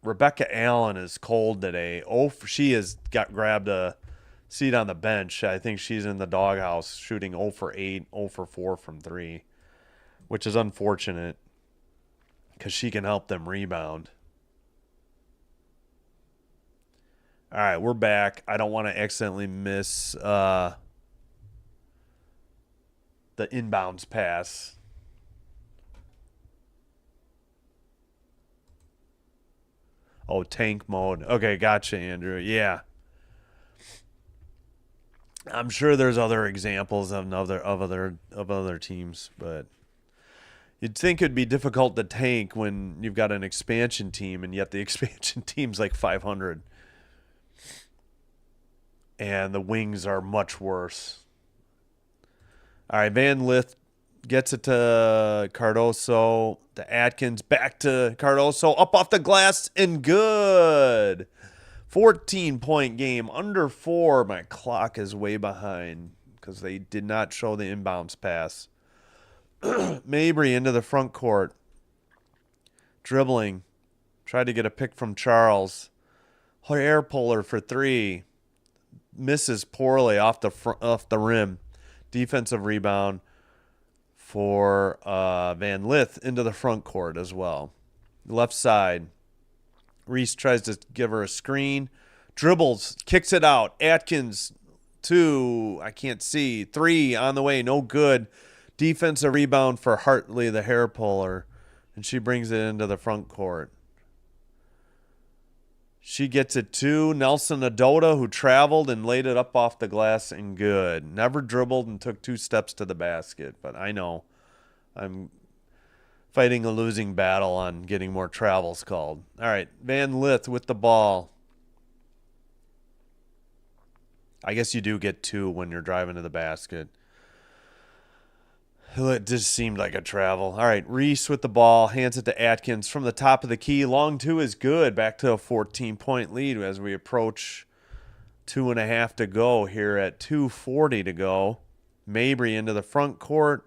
Rebecca Allen is cold today. She has grabbed a seat on the bench. I think she's in the doghouse shooting 0 for 8, 0 for 4 from 3, which is unfortunate because she can help them rebound. All right, we're back. I don't want to accidentally miss the inbounds pass. Oh, tank mode. Okay, gotcha, Andrew. Yeah. I'm sure there's other examples of other teams, but you'd think it'd be difficult to tank when you've got an expansion team, and yet the expansion team's like 500, and the Wings are much worse. All right, Van Lith gets it to Cardoso, to Atkins, back to Cardoso, up off the glass, and good. 14-point game, under 4. My clock is way behind because they did not show the inbounds pass. Mabry into the front court. Dribbling. Tried to get a pick from Charles. Air puller for 3. Misses poorly off the rim. Defensive rebound for Van Lith into the front court as well. Left side. Reese tries to give her a screen. Dribbles. Kicks it out. Atkins, 2. I can't see. 3 on the way. No good. Defensive rebound for Hartley, the hair puller. And she brings it into the front court. She gets it to Nelson-Ododa, who traveled and laid it up off the glass and good. Never dribbled and took 2 steps to the basket. But I know I'm fighting a losing battle on getting more travels called. All right, Van Lith with the ball. I guess you do get 2 when you're driving to the basket. It just seemed like a travel. All right, Reese with the ball, hands it to Atkins from the top of the key. Long 2 is good. Back to a 14-point lead as we approach 2.5 to go here at 2:40 to go. Mabry into the front court.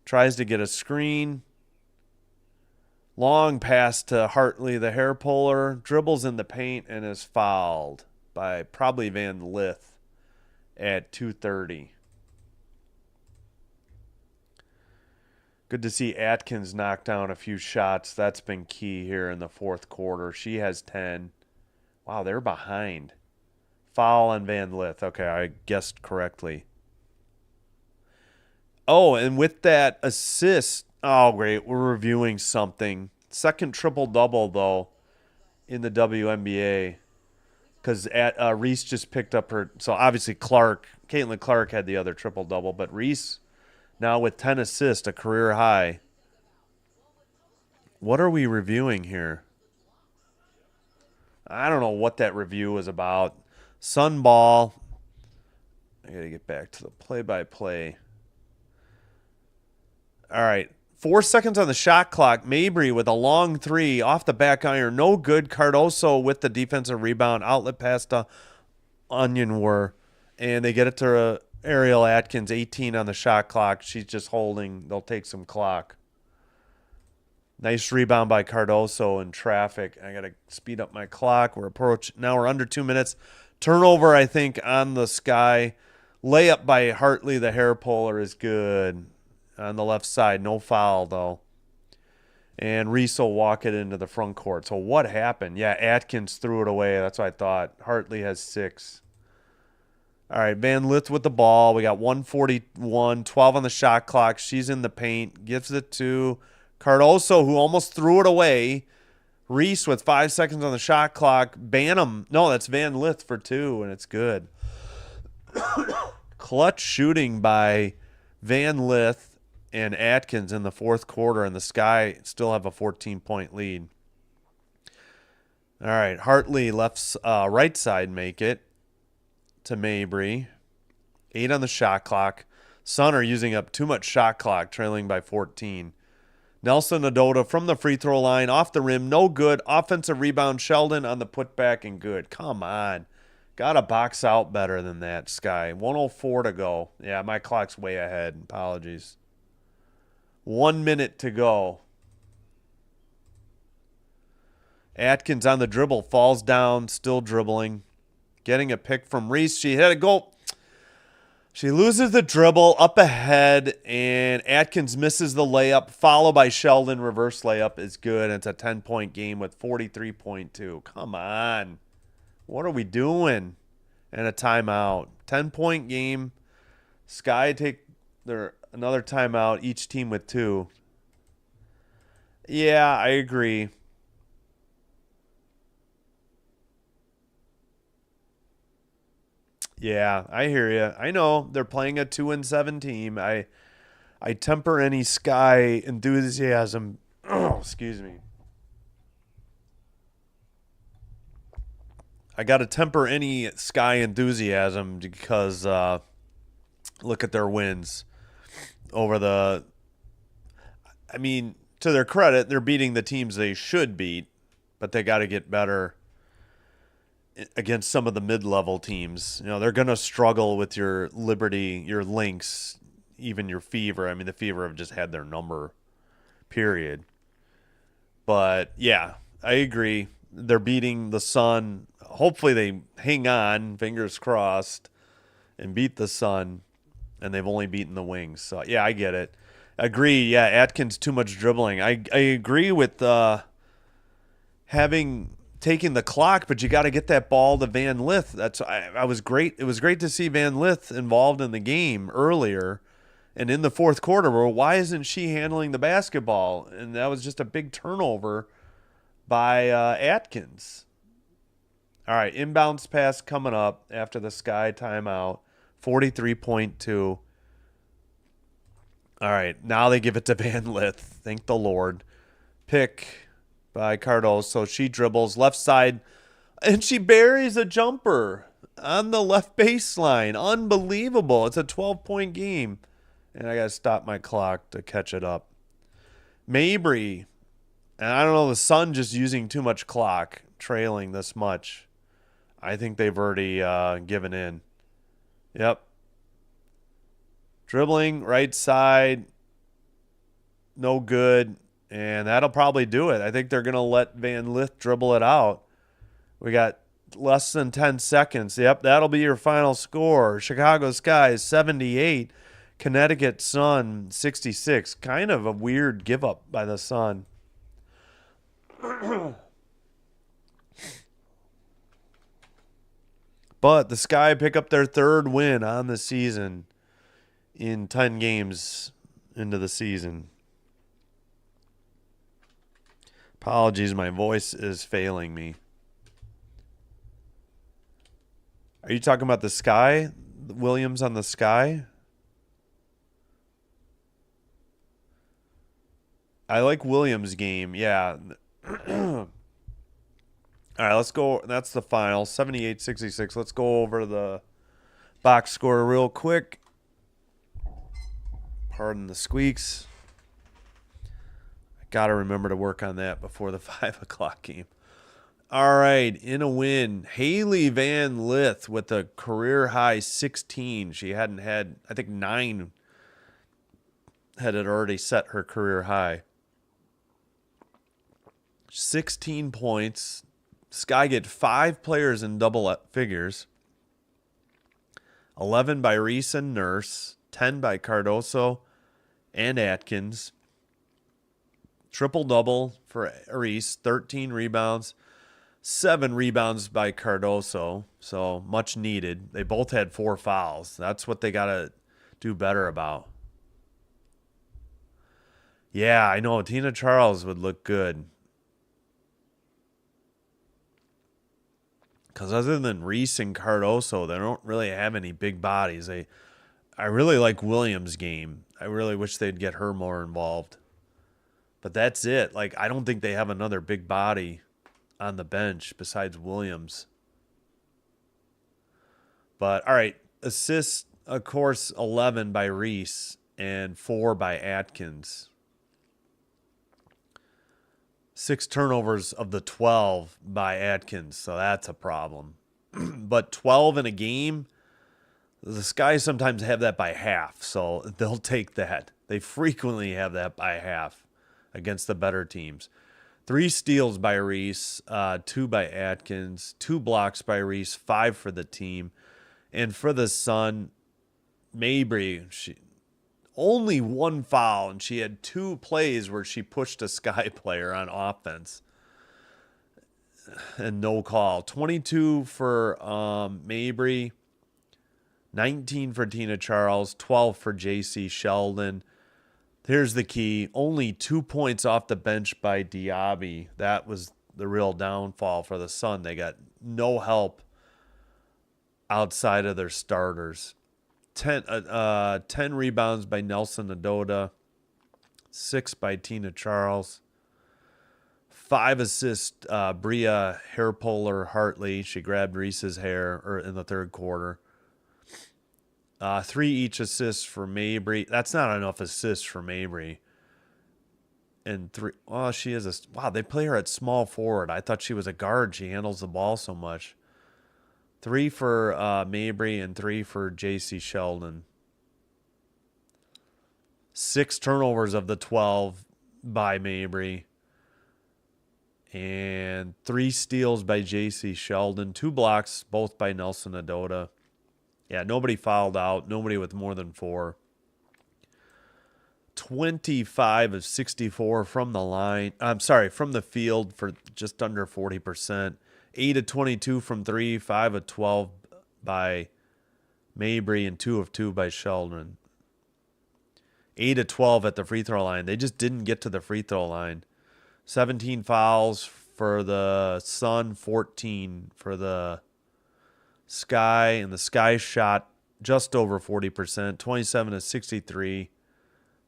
Tries to get a screen. Long pass to Hartley, the hair puller. Dribbles in the paint and is fouled by probably Van Lith at 2:30. Good to see Atkins knock down a few shots. That's been key here in the fourth quarter. She has 10. Wow, they're behind. Foul on Van Lith. Okay, I guessed correctly. Oh, and with that assist, oh, great. We're reviewing something. Second triple-double, though, in the WNBA. Because Reese just picked up her. So, obviously, Caitlin Clark had the other triple-double. But Reese, now with 10 assists, a career high. What are we reviewing here? I don't know what that review was about. Sun ball. I got to get back to the play-by-play. All right. 4 seconds on the shot clock. Mabry with a long 3 off the back iron. No good. Cardoso with the defensive rebound. Outlet pass to Onyenwer. And they get it to Ariel Atkins. 18 on the shot clock. She's just holding. They'll take some clock. Nice rebound by Cardoso in traffic. I got to speed up my clock. Now we're under 2 minutes. Turnover, I think, on the Sky. Layup by Hartley, the hair puller, is good. On the left side, no foul, though. And Reese will walk it into the front court. So what happened? Yeah, Atkins threw it away. That's what I thought. Hartley has 6. All right, Van Lith with the ball. We got 1:41, 12 on the shot clock. She's in the paint. Gives it to Cardoso, who almost threw it away. Reese with 5 seconds on the shot clock. Banham. No, that's Van Lith for 2, and it's good. Clutch shooting by Van Lith and Atkins in the fourth quarter, and the Sky still have a 14-point lead. All right, Hartley right side make it to Mabry. 8 on the shot clock. Sun are using up too much shot clock, trailing by 14. Nelson-Ododa from the free throw line, off the rim, no good. Offensive rebound, Sheldon on the putback, and good. Come on. Got to box out better than that, Sky. 1:04 to go. Yeah, my clock's way ahead. Apologies. 1 minute to go. Atkins on the dribble, falls down, still dribbling. Getting a pick from Reese. She hit a goal. She loses the dribble up ahead, and Atkins misses the layup, followed by Sheldon. Reverse layup is good. It's a 10-point game with 43.2. Come on. What are we doing? And a timeout. 10-point game. Sky take another timeout, each team with 2. Yeah, I agree. Yeah, I hear you. I know they're playing a 2-7 team. I temper any Sky enthusiasm. Oh, excuse me. I got to temper any Sky enthusiasm because look at their wins over the. I mean, to their credit, they're beating the teams they should beat, but they got to get better against some of the mid-level teams. You know, they're going to struggle with your Liberty, your Lynx, even your Fever. I mean, the Fever have just had their number, period. But yeah, I agree. They're beating the Sun. Hopefully they hang on, fingers crossed, and beat the Sun. And they've only beaten the Wings. So yeah, I get it. Agree. Yeah, Atkins too much dribbling. I agree with having taking the clock, but you got to get that ball to Van Lith. I was great. It was great to see Van Lith involved in the game earlier, and in the fourth quarter. Well, why isn't she handling the basketball? And that was just a big turnover by Atkins. All right, inbounds pass coming up after the Sky timeout. 43.2. All right, now they give it to Van Lith. Thank the Lord. Pick by Cardoso. She dribbles left side, and she buries a jumper on the left baseline. Unbelievable. It's a 12-point game. And I got to stop my clock to catch it up. Mabry, and I don't know, the Sun just using too much clock, trailing this much. I think they've already given in. Yep. Dribbling, right side, no good. And that'll probably do it. I think they're going to let Van Lith dribble it out. We got less than 10 seconds. Yep, that'll be your final score. Chicago Sky 78. Connecticut Sun 66. Kind of a weird give up by the Sun. But the Sky pick up their third win on the season in 10 games into the season. Apologies, my voice is failing me. Are you talking about the Sky? Williams on the Sky? I like Williams' game, yeah. All right, let's go. That's the final, 78-66. Let's go over the box score real quick. Pardon the squeaks. I got to remember to work on that before the 5 o'clock game. All right, in a win, Haley Van Lith with a career-high 16. She hadn't had, I think, 9 had it already set her career high. 16 points. Sky get 5 players in double figures. 11 by Reese and Nurse. 10 by Cardoso and Atkins. Triple-double for Reese. 13 rebounds. 7 rebounds by Cardoso. So much needed. They both had 4 fouls. That's what they got to do better about. Yeah, I know. Tina Charles would look good. Because other than Reese and Cardoso, they don't really have any big bodies. I really like Williams' game. I really wish they'd get her more involved. But that's it. Like, I don't think they have another big body on the bench besides Williams. But, all right, assists, of course, 11 by Reese and 4 by Atkins. 6 turnovers of the 12 by Atkins, so that's a problem. But 12 in a game, the Sky sometimes have that by half, so they'll take that. They frequently have that by half against the better teams. 3 steals by Reese, 2 by Atkins, 2 blocks by Reese, 5 for the team. And for the Sun, Mabry, she only 1 foul, and she had 2 plays where she pushed a Sky player on offense. And no call. 22 for Mabry, 19 for Tina Charles, 12 for J.C. Sheldon. Here's the key. Only 2 points off the bench by Diaby. That was the real downfall for the Sun. They got no help outside of their starters. 10 rebounds by Nelson-Ododa, 6 by Tina Charles, 5 assists, Bria Hairpuller Hartley. She grabbed Reese's hair in the third quarter. 3 each assists for Mabry. That's not enough assists for Mabry. And 3. Oh, she is a. Wow, they play her at small forward. I thought she was a guard. She handles the ball so much. 3 for Mabry and 3 for J.C. Sheldon. 6 turnovers of the 12 by Mabry. And 3 steals by J.C. Sheldon. 2 blocks, both by Nelson-Ododa. Yeah, nobody fouled out. Nobody with more than 4. 25 of 64 from the line. From the field for just under 40%. 8 of 22 from 3. 5 of 12 by Mabry and 2 of 2 by Sheldon. 8 of 12 at the free throw line. They just didn't get to the free throw line. 17 fouls for the Sun, 14 for the Sky, and the Sky shot just over 40%, 27 of 63,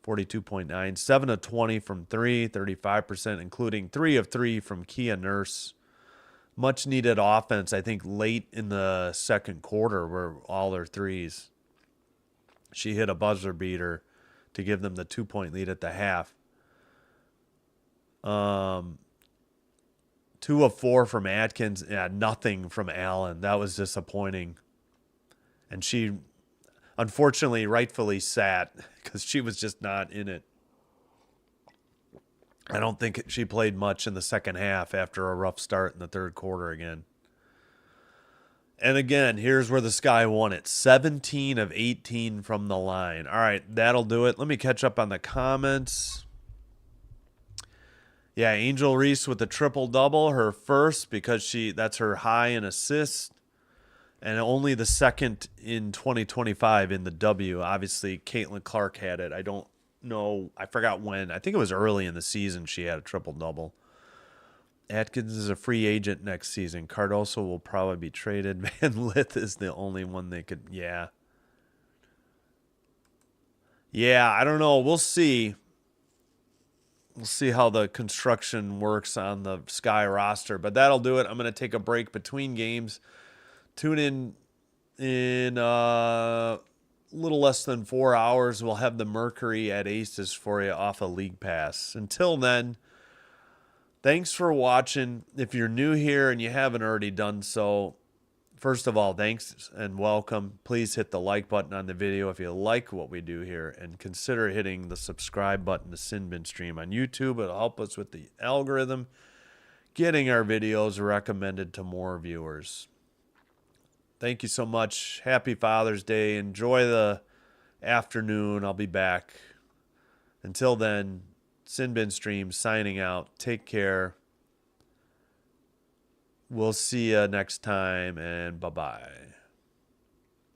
42.9, 7 of 20 from 3, 35%, including 3 of 3 from Kia Nurse. Much needed offense, I think, late in the second quarter were all their threes. She hit a buzzer beater to give them the 2-point lead at the half. 2 of 4 from Atkins. Yeah, nothing from Allen. That was disappointing. And she, unfortunately, rightfully sat because she was just not in it. I don't think she played much in the second half after a rough start in the third quarter again. And again, here's where the Sky won it. 17 of 18 from the line. All right, that'll do it. Let me catch up on the comments. Yeah, Angel Reese with the triple-double, her first, because that's her high in assists, and only the second in 2025 in the W. Obviously, Caitlin Clark had it. I don't know. I forgot when. I think it was early in the season she had a triple-double. Atkins is a free agent next season. Cardoso will probably be traded. Van Lith is the only one they could, yeah. Yeah, I don't know. We'll see. We'll see how the construction works on the Sky roster. But that'll do it. I'm going to take a break between games. Tune in a little less than 4 hours. We'll have the Mercury at Aces for you off of League Pass. Until then, thanks for watching. If you're new here and you haven't already done so, first of all, thanks and welcome. Please hit the like button on the video if you like what we do here, and consider hitting the subscribe button to Sinbin Stream on YouTube. It'll help us with the algorithm, getting our videos recommended to more viewers. Thank you so much. Happy Father's Day. Enjoy the afternoon. I'll be back. Until then, Sinbin Stream signing out. Take care. We'll see you next time, and bye-bye.